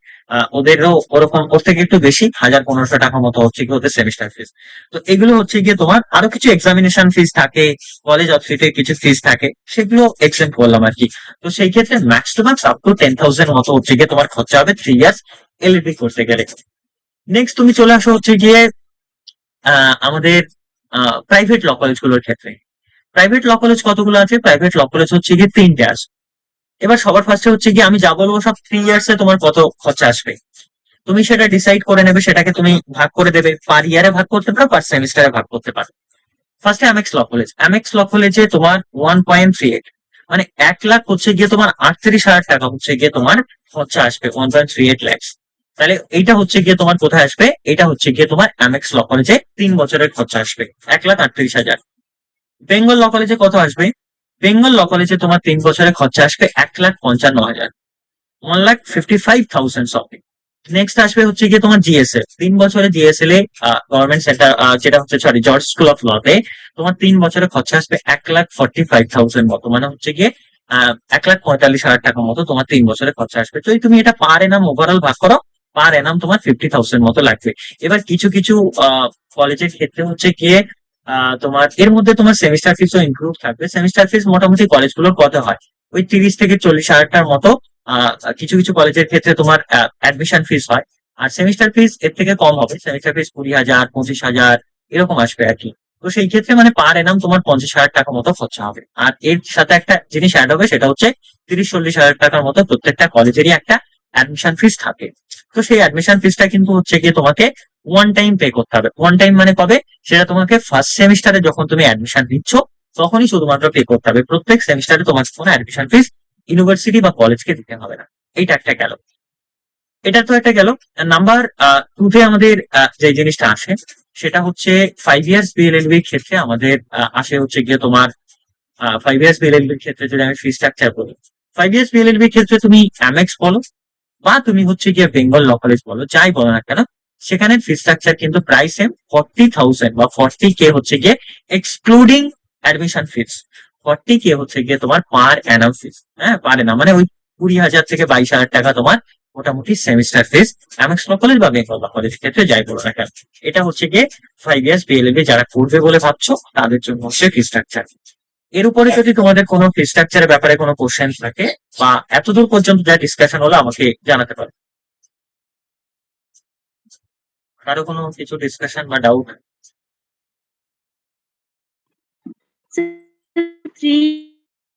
ওদেরও ওরকম ওর থেকে একটু বেশি 1,000-1,500 টাকা মতো হচ্ছে গিয়ে ওদের সেমিস্টার ফিস। তো এগুলো হচ্ছে গিয়ে তোমার আরো কিছু এক্সামিনেশন ফিস থাকে, কলেজ অফিসে কিছু ফিস থাকে, সেগুলো এক্সেন্ট করলাম আর কি। তো সেই ক্ষেত্রে max to max up to 10,000 মতো হচ্ছে গিয়ে তোমার খরচা হবে 3 ইয়ার্স এলএলবি করতে গেলে। নেক্সট তুমি চলে আসো হচ্ছে গিয়ে আমাদের প্রাইভেট ল কলেজ গুলোর ক্ষেত্রে। প্রাইভেট ল কলেজ কতগুলো আছে? প্রাইভেট ল কলেজ হচ্ছে গিয়ে 3টে আছে। এবার সবার ফার্স্টে হচ্ছে গিয়ে আমি যা বলবো সব 3 ইয়ার্স এ তোমার কত খরচা আসবে তুমি সেটা ডিসাইড করে নেবে, সেটাকে তুমি ভাগ করে দেবে, পার ইয়ারে ভাগ করতে পারো, পার সেমিস্টারে ভাগ করতে পারো। ফার্স্টে অ্যামেক্স ল কলেজ, অ্যামেক্স ল কলেজে তোমার 1.38 মানে 1 লাখ হচ্ছে গিয়ে তোমার 38,000 টাকা হচ্ছে গিয়ে তোমার খরচা আসবে, 1.38 lakhs। তাহলে এইটা হচ্ছে গিয়ে তোমার কোথায় আসবে? এটা হচ্ছে গিয়ে তোমার অ্যামেক্স ল কলেজে 3 বছরের খরচা আসবে 1,38,000। বেঙ্গল ল কলেজে কত আসবে? বেঙ্গল ল কলেজে তোমার 3 বছরের খরচা আসবে 1,55,000, 1,55,000 something। নেক্সট আসবে হচ্ছে গিয়ে তোমার জিএসএল। 3 বছরে জিএসএল এ গভর্নমেন্ট সেন্টার, যেটা হচ্ছে সরি জর্জ স্কুল অফ লতে, তোমার 3 বছরে খরচা আসবে 1,45,000 মতো, মানে হচ্ছে গিয়ে 1,45,000 টাকার মতো তোমার 3 বছরে খরচা আসবে। যদি তুমি এটা পার এনাম ওভারঅল ভাগ করো, পার এনাম তোমার 50,000 মতো লাগবে। এবার কিছু কিছু কলেজের ক্ষেত্রে হচ্ছে গিয়ে তোমার এর মধ্যে তোমার সেমিস্টার ফিসও ইনক্লুড থাকবে। সেমিস্টার ফিস মোটামুটি কলেজগুলোর কত হয়, ওই 30 থেকে 40 হাজার মতো। কিছু কিছু কলেজের ক্ষেত্রে তোমার অ্যাডমিশন ফিস হয়, আর সেমিস্টার ফিস এর থেকে কম হবে। সেমিস্টার ফিস 20,000, 25,000 এরকম আসবে আর কি। তো সেই ক্ষেত্রে মানে পার এনাম তোমার 50,000 টাকা মতো খরচা হবে। আর এর সাথে একটা জিনিস অ্যাড হবে, সেটা হচ্ছে 30-40 হাজার টাকার মতো প্রত্যেকটা কলেজেরই একটা অ্যাডমিশন ফিস থাকে। তো সেই অ্যাডমিশন ফিসটা কিন্তু হচ্ছে গিয়ে তোমাকে ওয়ান টাইম পে করতে হবে। ওয়ান টাইম মানে কবে, সেটা তোমাকে ফার্স্ট সেমিস্টারে যখন তুমি অ্যাডমিশন নিচ্ছ তখনই শুধুমাত্র পে করতে হবে। প্রত্যেক সেমিস্টারে তোমার কোনো অ্যাডমিশন ফিস ইউনিভার্সিটি বা কলেজকে দিতে হবে না। এইটা একটা গেল, এটা তো একটা গেল। নাম্বার টুতে আমাদের যে জিনিসটা আসে সেটা হচ্ছে 5 ইয়ার্স বিএলএলবি ক্ষেত্রে আমাদের আসে হচ্ছে গিয়ে তোমার 5 ইয়ার্স বিএলএলবির ক্ষেত্রে যদি আমি ফি স্ট্রাকচার বলি, 5 ইয়ার্স বিএলএলবির ক্ষেত্রে তুমি অ্যামেক্স বলো বা তুমি হচ্ছে গিয়ে বেঙ্গল ল কলেজ বলো, যাই বলো না কেন, সেখানে ফি স্ট্রাকচার কিন্তু প্রায় সেম 40,000 বা 40K হচ্ছে গিয়ে এক্সক্লুডিং অ্যাডমিশন ফিস। 40K হচ্ছে গিয়ে তোমার পার অ্যানাম ফিস। হ্যাঁ, পার অ্যানাম মানে ওই 20,000 থেকে 22,000 টাকা তোমার মোটামুটি semester fees Amex law college বা বেঙ্গল ল কলেজ ক্ষেত্রে যাই বলো না কেন। এটা হচ্ছে গিয়ে 5 ইয়ার্স বিএলএলবি যারা করবে বলে ভাবছো তাদের জন্য হচ্ছে ফি স্ট্রাকচার। এর উপরে যদি তোমাদের কোনো ফি স্ট্রাকচারের ব্যাপারে কোনো কোশ্চেন থাকে বা এতদূর পর্যন্ত যা ডিসকাশন হলো আমাকে জানাতে পারো। কারো কোনো কিছু ডিসকাশন বা ডাউট? 3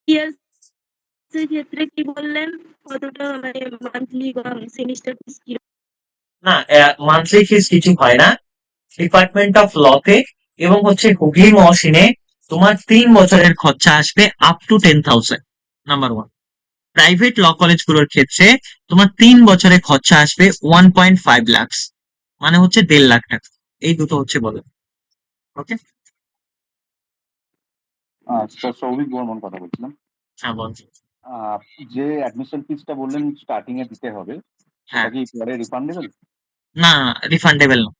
ইয়ার্স এর ক্ষেত্রে কি বললেন, কতটা মানে মান্থলি বা সেমিস্টার ফিস কি? না, মান্থলি ফিস কিছু হয় না। ডিপার্টমেন্ট অফ লতে এবং হচ্ছে হুগলি মহসিনে তোমার 3 বছরের খরচা আসবে up to 10,000। Number one. Private law college গুলোর ক্ষেত্রে তোমার 3 বছরে খরচা আসবে 1.5 লাখ, মানে হচ্ছে 1.5 লাখ টাকা। এই দুটো হচ্ছে বলে। ওকে, স্যার সৌভিক বর্মন কথা বলছিলাম। হ্যাঁ বল। আহ, যে অ্যাডমিশন ফিসটা বললেন স্টার্টিং এ দিতে হবে, হ্যাঁ, সেটা কি পরে রিফান্ডেবল? না, রিফান্ডেবল না,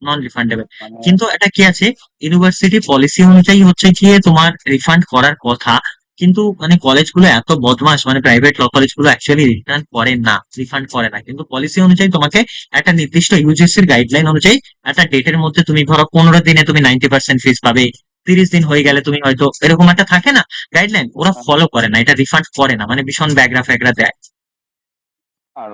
নন রিফান্ডেবল। মানে কিন্তু এটা কি আছে, ইউনিভার্সিটি পলিসি অনুযায়ী হচ্ছে গিয়ে তোমার রিফান্ড করার কথা, কিন্তু মানে কলেজগুলো এত বদমাশ, মানে প্রাইভেট ল কলেজগুলো অ্যাকচুয়ালি রিটার্ন করে না, রিফান্ড করে না। কিন্তু পলিসি অনুযায়ী তোমাকে একটা নির্দিষ্ট ইউজিসির গাইডলাইন অনুযায়ী একটা ডেটের মধ্যে তুমি ধরো 15 দিনে তুমি 90% ফিস পাবে, 30 দিন হয়ে গেলে তুমি হয়তো এরকম একটা থাকে না গাইডলাইন, ওরা ফলো করে না, এটা রিফান্ড করে না, মানে ভীষণ ব্যাগরা ফ্যাগরা দেয়। আর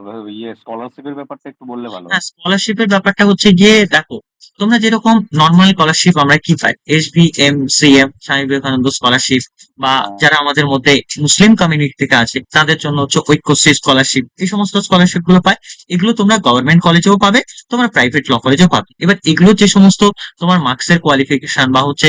স্কলারশিপের ব্যাপারটা একটু বললে ভালো হয়। হ্যাঁ, স্কলারশিপের ব্যাপারটা হচ্ছে গিয়ে দেখো, তোমরা যেরকম নর্মাল স্কলারশিপ আমরা কি পাই, SBM, CM, Swami Vivekananda scholarship, বা হ্যাঁ, যারা আমাদের মধ্যে মুসলিম কমিউনিটি থেকে আছে তাদের জন্য হচ্ছে ঐক্যশ্রী স্কলারশিপ, এই সমস্ত স্কলারশিপ গুলো পায়। এগুলো তোমরা গভর্নমেন্ট কলেজেও পাবে, তোমরা প্রাইভেট ল কলেজেও পাবে। এবার এগুলো যে সমস্ত তোমার মার্কসের কোয়ালিফিকেশন বা হচ্ছে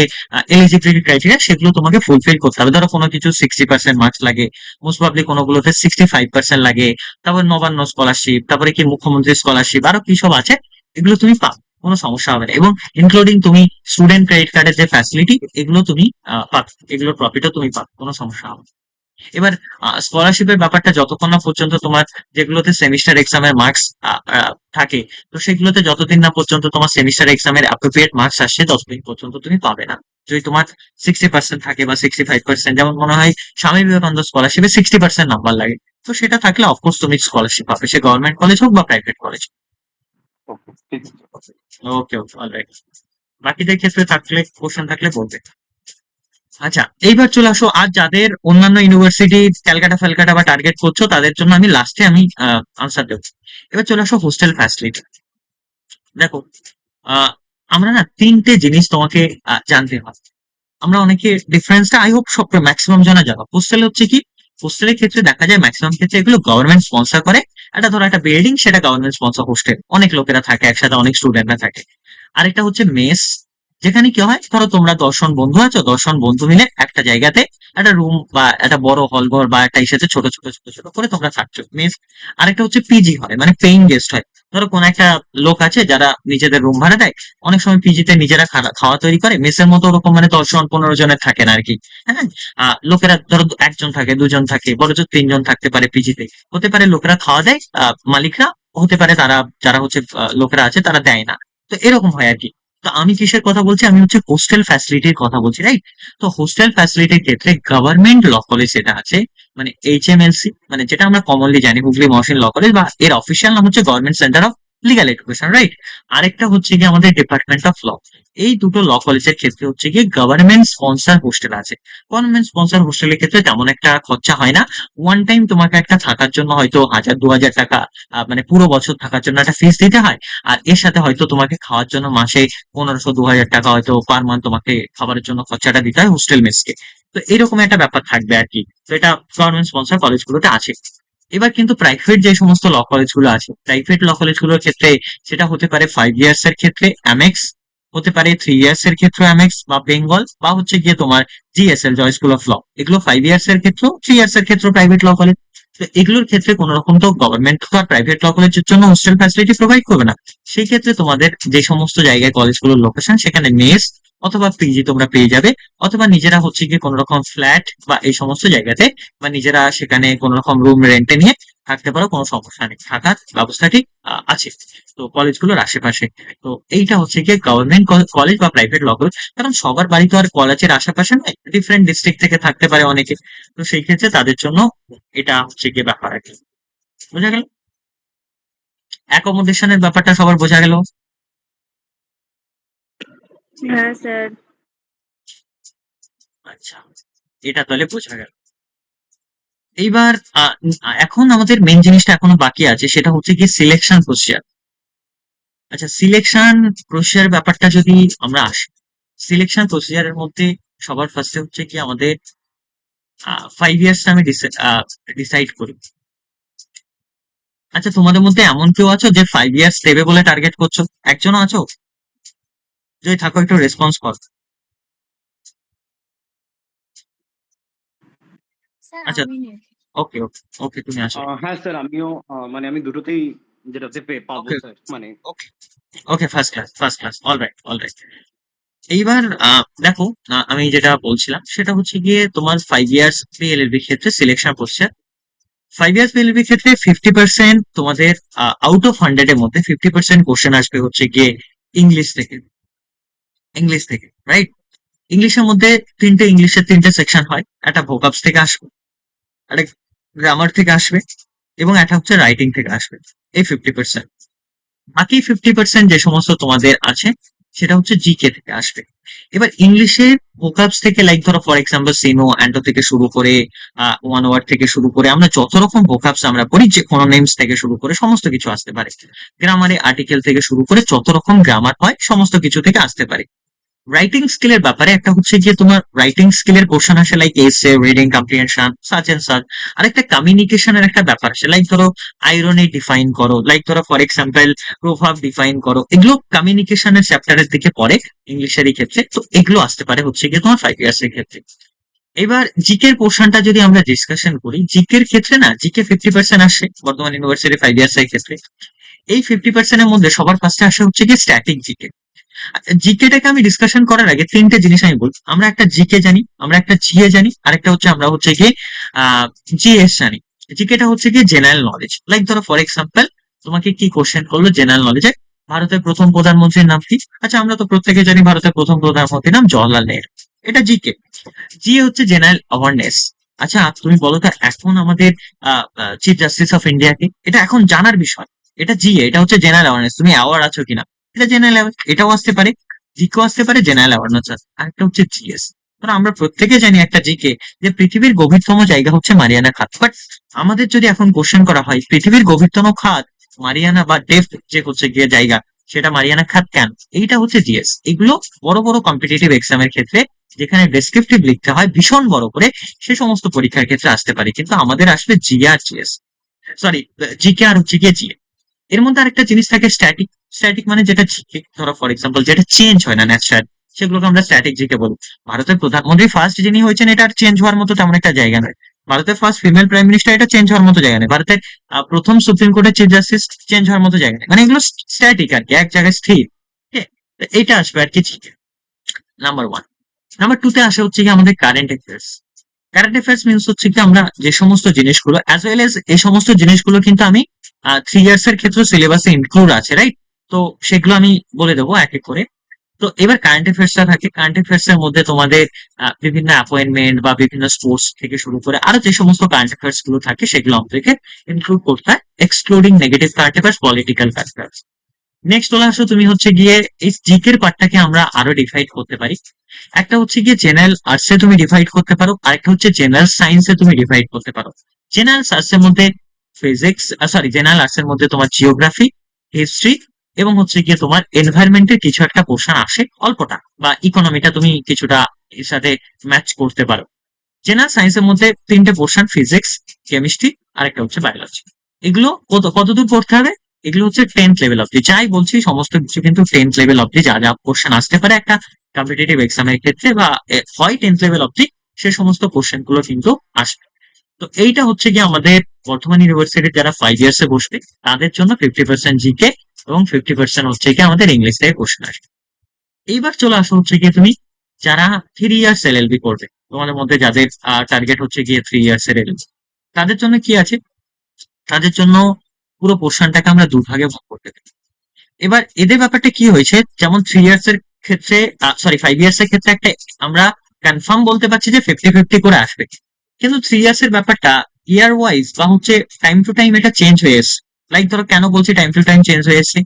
এলিজিবিলিটি ক্রাইটেরিয়া, সেগুলো তোমাকে ফুলফিল করতে হবে। ধরো কোনো কিছু 60% মার্কস লাগে, মোস্ট প্রবাবলি কোনোগুলোতে 65% লাগে, তারপর নবান্ন স্কলারশিপ, তারপরে কি মুখ্যমন্ত্রী স্কলারশিপ, আরো কি সব আছে, এগুলো তুমি পাবে, কোনো সমস্যা হবে না। এবং ইনক্লুডিং তুমি স্টুডেন্ট ক্রেডিট কার্ডের যে ফ্যাসিলিটি, এগুলো তুমি পাবে, এগুলোর প্রফিটও তুমি পাবে, কোনো সমস্যা হবে না। এবার স্কলারশিপের ব্যাপারটা যতক্ষণ না পর্যন্ত তোমার যেগুলোতে সেমিস্টার এক্সামের মার্কস থাকে, তো সেগুলোতে যতদিন না পর্যন্ত তোমার সেমিস্টার এক্সামের অ্যাপ্রোপ্রিয়েট মার্কস আসছে ততদিন পর্যন্ত তুমি পাবে না। যদি তোমার 60% থাকে বা 65%, যেমন মনে হয় স্বামী বিবেকানন্দ স্কলারশিপে 60% নাম্বার লাগে, তো সেটা থাকলে অফকোর্স তুমি স্কলারশিপ পাবে, সে গভর্নমেন্ট কলেজ হোক বা প্রাইভেট কলেজ। ওকে, ঠিক আছে। ওকে ওকে, অলরাইট। বাকিদের ক্ষেত্রে থাকলে কোশ্চেন থাকলে বলবে। আচ্ছা, এইবার চলে আসো, আর যাদের অন্যান্য ইউনিভার্সিটি ক্যালকাটা ফ্যালকাটা বা টার্গেট করছো তাদের জন্য আমি লাস্টে আনসার দেবো। এবার চলে আসো হোস্টেল ফ্যাসিলিটি। দেখো, আহ, আমরা না তিনটে জিনিস তোমাকে জানতে হবে। আমরা অনেকে ডিফারেন্সটা আই হোপ সব ম্যাক্সিমাম জানা যাবে। হোস্টেল হচ্ছে কি, হোস্টেলের ক্ষেত্রে দেখা যায় ম্যাক্সিমাম ক্ষেত্রে এগুলো গভর্নমেন্ট স্পন্সর করে। একটা ধরো একটা বিল্ডিং, সেটা গভর্নমেন্ট স্পন্সর হোস্টেল, অনেক লোকেরা থাকে একসাথে, অনেক স্টুডেন্টরা থাকে। আরেকটা হচ্ছে মেস, যেখানে কি হয়, ধরো তোমরা 10 জন বন্ধু আছো, 10 জন বন্ধু মিলে একটা জায়গাতে একটা রুম বা একটা বড় হল ঘর বা একটা ইসেতে ছোট ছোট ছোট ছোট করে তোমরা থাকছো, মেস। আরেকটা হচ্ছে পিজি হয়, মানে পেইং গেস্ট হয়। ধরো কোন একটা লোক আছে যারা নিজেদের রুম ভাড়া দেয়, অনেক সময় পিজিতে নিজেরা খাওয়া তৈরি করে, মেসের মতো ওরকম মানে 10 জন 15 জনের থাকে না আর কি। হ্যাঁ, লোকেরা ধরো 1 জন থাকে, 2 জন থাকে, বড় জোর 3 জন থাকতে পারে পিজিতে, হতে পারে লোকেরা খাওয়া দেয়, মালিকরা হতে পারে তারা যারা হচ্ছে লোকেরা আছে তারা দেয় না। তো এরকম হয় আর কি। তো আমি কিসের কথা বলছি, আমি হচ্ছে হোস্টেল ফ্যাসিলিটির কথা বলছি, রাইট? তো হোস্টেল ফ্যাসিলিটির ক্ষেত্রে গভর্নমেন্ট ল কলেজ যেটা আছে, মানে HMLC, মানে যেটা আমরা কমনলি জানি হুগলি মহসিন ল কলেজ, বা এর অফিসিয়াল নাম হচ্ছে government centre of legal education, right? আরেকটা হচ্ছে কি আমাদের ডিপার্টমেন্ট অফ ল। এই দুটো ল কলেজের ক্ষেত্রে হচ্ছে কি গভর্নমেন্ট স্পন্সর হোস্টেল আছে। গভর্নমেন্ট স্পন্সর হোস্টেলের ক্ষেত্রে তেমন একটা খরচা হয় না। ওয়ান টাইম তোমাকে একটা থাকার জন্য হয়তো 1000-2000 টাকা, মানে পুরো বছর থাকার জন্য একটা ফিস দিতে হয়। আর এর সাথে হয়তো তোমাকে খাওয়ার জন্য মাসে 1500-2000 টাকা হয়তো পার মান্থ তোমাকে খাবারের জন্য খরচাটা দিতে হয় হোস্টেল মেসকে। তো এরকম একটা ব্যাপার থাকবে আর কি। তো এটা গভর্নমেন্ট স্পন্সর কলেজগুলোতে আছে। এবার কিন্তু প্রাইভেট যে সমস্ত ল কলেজগুলো আছে, প্রাইভেট ল কলেজগুলোর ক্ষেত্রে সেটা হতে পারে 5 ইয়ার্স এর ক্ষেত্রে অ্যামেক্স, হতে পারে 3 ইয়ার্স এর ক্ষেত্রে অ্যামেক্স বা বেঙ্গল, বা হচ্ছে গিয়ে তোমার GSL, Joy school of law. এগুলো 5 ইয়ার্স এর ক্ষেত্রেও, 3 ইয়ার্স এর ক্ষেত্রেও প্রাইভেট ল কলেজ। তো এগুলোর ক্ষেত্রে কোনো রকম তো গভর্নমেন্ট তো আর প্রাইভেট ল কলেজের জন্য হোস্টেল ফ্যাসিলিটি প্রোভাইড করবে না। সেই ক্ষেত্রে তোমাদের যে সমস্ত জায়গায় কলেজগুলোর লোকেশন, সেখানে মেস অথবা পিজি তোমরা পেয়ে যাবে, অথবা নিজেরা হচ্ছে গিয়ে কোনো রকম ফ্ল্যাট বা এই সমস্ত জায়গাতে, বা নিজেরা সেখানে কোনো রকম রুম রেন্টে নিয়ে থাকতে পারো, কোনো সমস্যা নেই, থাকার ব্যবস্থাটি আছে তো কলেজগুলোর আশেপাশে। তো এইটা হচ্ছে গিয়ে গভর্নমেন্ট কলেজ বা প্রাইভেট ল কলেজ। কারণ সবার বাড়ি তো আর কলেজের আশেপাশে নয়, ডিফারেন্ট ডিস্ট্রিক্ট থেকে থাকতে পারে অনেকে। তো সেই ক্ষেত্রে তাদের জন্য এটা হচ্ছে গিয়ে ব্যাপার আর কি। বোঝা গেল? অ্যাকোমোডেশনের ব্যাপারটা সবার বোঝা গেল? হ্যাঁ স্যার। আচ্ছা, এটা তাহলে বোঝা গেল। এইবার এখন আমাদের মেন জিনিসটা এখনো বাকি আছে, সেটা হচ্ছে কি সিলেকশন প্রসিজার। আচ্ছা, সিলেকশন প্রসিজার ব্যাপারটা যদি আমরা আসি, সিলেকশন প্রসিজারের মধ্যে সবার ফার্স্টে হচ্ছে কি আমাদের 5 ইয়ার্সটা আমি ডিসাইড করি। আচ্ছা, তোমাদের মধ্যে এমন কেউ আছো যে 5 ইয়ার্স দেবে বলে টার্গেট করছো? একজনও আছো? যদি থাকো একটু রেসপন্স কর। স্যার আচ্ছা, আমি নেই। ওকে ওকে ওকে, তুমি আসো। হ্যাঁ স্যার, আমিও মানে আমি দুটোতেই যেটাতে পাবো ওকে স্যার, মানে okay okay, first class first class, alright alright. এইবার দেখো, আমি যেটা বলছিলাম সেটা হচ্ছে গিয়ে তোমার 5 ইয়ার্স PLLB ক্ষেত্রে সিলেকশন প্রসেস। 5 ইয়ার্স PLLB ক্ষেত্রে 50% তোমাদের আউট অফ 100 এর মধ্যে 50% কোশ্চেন আসবে হচ্ছে গিয়ে ইংলিশ থেকে। ইংলিশ থেকে, রাইট? ইংলিশের মধ্যে ইংলিশের 3টে সেকশন হয়। একটা ভোকাবস থেকে আসবে, একটা গ্রামার থেকে আসবে, এবং একটা হচ্ছে রাইটিং থেকে আসবে। এই 50%। বাকি 50% যে সমস্ত তোমাদের আছে সেটা হচ্ছে জিকে থেকে আসবে। এবার ইংলিশের ভোকাবস থেকে, লাইক ধরো ফর এক্সাম্পল সিনো অ্যান্টো থেকে শুরু করে, ওয়ান ওয়ার্ড থেকে শুরু করে, আমরা যত রকম ভোকাবস আমরা পড়ি, যে কোনো নেমস থেকে শুরু করে সমস্ত কিছু আসতে পারে। গ্রামারে আর্টিকেল থেকে শুরু করে যত রকম গ্রামার হয় সমস্ত কিছু থেকে আসতে পারে। রাইটিং স্কিলের ব্যাপারে একটা হচ্ছে গিয়ে তোমার রাইটিং স্কিলের কোশ্চেন আসে, like essay, reading comprehension, such and such. আর একটা কমিউনিকেশনের একটা ব্যাপার আসে, লাইক ধরো আইরনি ডিফাইন করো, লাইক ধরো ফর এক্সাম্পল প্রভাব ডিফাইন করো। এগুলো কমিউনিকেশনের চ্যাপ্টারের দিকে পড়ে ইংলিশের ক্ষেত্রে। তো এগুলো আসতে পারে হচ্ছে গিয়ে তোমার 5 ইয়ার্স এর ক্ষেত্রে। এবার জিকের পোর্শনটা যদি আমরা ডিসকাশন করি, জিকের ক্ষেত্রে না, জিকে 50% আসে বর্তমান ইউনিভার্সিটি 5 ইয়ার্স এর ক্ষেত্রে। এই 50%-এর মধ্যে সবার ফার্স্টে আসে হচ্ছে গিয়ে স্ট্যাটিক জিকে। জিকেটাকে আমি ডিসকাশন করার আগে 3টে জিনিস আমি বলছি। আমরা একটা জিকে জানি, আমরা একটা জিএ জানি, আরেকটা হচ্ছে আমরা হচ্ছে গিয়ে জিএস জানি। জিকেটা হচ্ছে গিয়ে জেনারেল নলেজ। লাইক ধরো ফর এক্সাম্পল তোমাকে কি কোশ্চেন করলো জেনারেল নলেজে, ভারতের প্রথম প্রধানমন্ত্রীর নাম কি? আচ্ছা, আমরা তো প্রত্যেকে জানি ভারতের প্রথম প্রধানমন্ত্রীর নাম জওয়াহরলাল নেহরু। এটা জিকে। জিএ হচ্ছে জেনারেল অ্যাওয়ারনেস। আচ্ছা, তুমি বলো তো এখন আমাদের চিফ জাস্টিস অফ ইন্ডিয়াকে, এটা এখন জানার বিষয়। এটা জিএ, এটা হচ্ছে জেনারেল অ্যাওয়ারনেস, তুমি অ্যাওয়ার আছো কিনা, এটা জেনারেল অ্যাওয়ার। এটাও আসতে পারে, জিকেও আসতে পারে, জেনারেল অ্যাওয়ারনেস। আরেকটা হচ্ছে জিএস। কারণ আমরা প্রত্যেকে জানি একটা জিকে, যে পৃথিবীর গভীরতম জায়গা হচ্ছে মারিয়ানা খাত। বাট আমাদের যদি এখন কোশ্চেন করা হয় পৃথিবীর গভীরতম খাত মারিয়ানা বা ডেপথ যে হচ্ছে গিয়ে জায়গা, সেটা মারিয়ানা খাত কেন, এইটা হচ্ছে জিএস। এগুলো বড় বড় কম্পিটিটিভ এক্সামের ক্ষেত্রে, যেখানে ডেসক্রিপটিভ লিখতে হয় ভীষণ বড় করে, সে সমস্ত পরীক্ষার ক্ষেত্রে আসতে পারে। কিন্তু আমাদের আসবে জিএ আর জিএস, সরি, জিকে আর হচ্ছে গিয়ে জিএ। এর মধ্যে আরেকটা জিনিস থাকে স্ট্যাটিক। স্ট্যাটিক মানে যেটা জিকে, ধরো ফর এক্সাম্পল যেটা চেঞ্জ হয় না ন্যাচারাল, সেগুলোকে আমরা স্ট্যাটিক জিকে বলি। ভারতের প্রধানমন্ত্রী ফার্স্ট যিনি হয়েছেন, এটা আর চেঞ্জ হওয়ার মতো তেমন একটা জায়গা নয়। ভারতের ফার্স্ট ফিমেল প্রাইম মিনিস্টার, এটা চেঞ্জ হওয়ার মতো জায়গা নেই। ভারতের প্রথম সুপ্রিম কোর্টের চিফ জাস্টিস, চেঞ্জ হওয়ার মতো জায়গা নেই। মানে এগুলো স্ট্যাটিক আর কি, এক জায়গায় স্থির। ঠিক আছে? এইটা আসবে আর কি জিকে, নাম্বার 1। নাম্বার 2 তে আসে হচ্ছে কি আমাদের current affairs. Current affairs means হচ্ছে কি আমরা যে সমস্ত জিনিসগুলো অ্যাজ ওয়েল এজ এই সমস্ত জিনিসগুলো কিন্তু আমি 3 ইয়ার্স এর ক্ষেত্রে সিলেবাসে ইনক্লুড আছে, রাইট? তো সেগুলো আমি বলে দেবো এক এক করে। তো এবার কারেন্ট অ্যাফেয়ার্সটা থাকে, কারেন্ট অ্যাফেয়ার্স এর মধ্যে তোমাদের বিভিন্ন অ্যাপয়েন্টমেন্ট বা বিভিন্ন স্পোর্টস থেকে শুরু করে আরো যে সমস্ত কারেন্ট অ্যাফেয়ার্স গুলো থাকে সেগুলো আমাদেরকে ইনক্লুড করতে হয়, excluding negative current affairs, political current affairs. Next চলে আসো তুমি হচ্ছে গিয়ে এই জিকের পার্টটাকে আমরা আরো ডিভাইড করতে পারি। একটা হচ্ছে গিয়ে জেনারেল আর্টস এ তুমি ডিভাইড করতে পারো, আরেকটা হচ্ছে জেনারেল সায়েন্স এ তুমি ডিভাইড করতে পারো। জেনারেল আর্টস এর মধ্যে ফিজিক্স, জেনারেল আর্টস এর মধ্যে তোমার জিওগ্রাফি, হিস্ট্রি এবং হচ্ছে গিয়ে তোমার এনভায়রনমেন্টের কিছু একটা পোর্শন আসে অল্পটা, বা ইকোনমিটা তুমি কিছুটা এর সাথে ম্যাচ করতে পারো। জেনারেল সায়েন্সের মধ্যে 3টে পোর্শন, ফিজিক্স, কেমিস্ট্রি আর একটা হচ্ছে বায়োলজি। এগুলো কতদূর পড়তে হবে? এগুলো হচ্ছে 10th লেভেল অব্দি। যাই বলছি সমস্ত কিছু কিন্তু 10th লেভেল অব্দি যা যা পোর্শন আসতে পারে একটা কম্পিটিটিভ এক্সামের ক্ষেত্রে, বা হয় 10th লেভেল অব্দি সে সমস্ত কোশ্চেন গুলো কিন্তু আসবে। তো এইটা হচ্ছে গিয়ে আমাদের বর্ধমান ইউনিভার্সিটির যারা 5 ইয়ার্স এ বসবে তাদের জন্য 50% জিকে এবং 50% হচ্ছে গিয়ে আমাদের ইংলিশ থেকে কোশ্চেন আসবে। এইবার চলে আসো হচ্ছে গিয়ে তুমি যারা 3 ইয়ার্স এলএলবি করবে, তোমাদের মধ্যে যাদের টার্গেট হচ্ছে গিয়ে 3 ইয়ার্স এর এলএলবি, তাদের জন্য কি আছে? তাদের জন্য পুরো পোর্শনটাকে আমরা দুভাগে ভাগ করতে পারি। এবার এদের ব্যাপারটা কি হয়েছে, যেমন 3 ইয়ার্স এর ক্ষেত্রে 5 ইয়ার্স এর ক্ষেত্রে একটা আমরা কনফার্ম বলতে পারছি যে 50-50 করে আসবে, কিন্তু 3 ইয়ার্স এর ব্যাপারটা ইয়ার ওয়াইজ বা হচ্ছে টাইম টু টাইম এটা চেঞ্জ হয়ে এসছে। লাইক ধরো কেন বলছি টাইম টু টাইম চেঞ্জ হয়ে এসছে,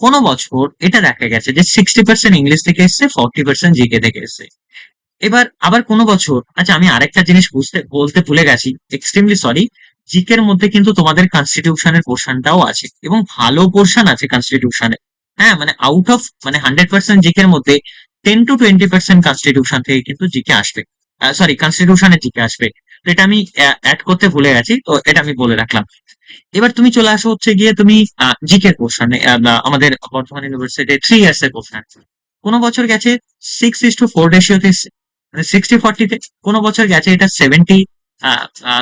কোনো বছর এটা দেখা গেছে যে 60% ইংলিশ থেকে এসছে, 40% জিকে থেকে এসছে। এবার আবার কোনো বছর, আচ্ছা আমি আরেকটা জিনিস বলতে ভুলে গেছি, এক্সট্রিমলি সরি, জিকের মধ্যে কিন্তু তোমাদের কনস্টিটিউশনের পোর্শনটাও আছে এবং ভালো পোর্শন আছে কনস্টিটিউশনে। হ্যাঁ, মানে আউট অফ 100% জিকের মধ্যে 10-20% কনস্টিটিউশন থেকে কিন্তু জিকে আসবে, কনস্টিটিউশনের জিকে আসবে। তো এটা আমি অ্যাড করতে ভুলে গেছি, তো এটা আমি বলে রাখলাম। এবার তুমি চলে আসো হচ্ছে গিয়ে তুমি জিকে পোর্শনে, আমাদের বর্তমান ইউনিভার্সিটি 3 ইয়ার্স এর পোর্শন। কোনো বছর গেছে 6:4 রেশিওতে এসছে, মানে 60-40-তে। কোনো বছর গেছে এটা 70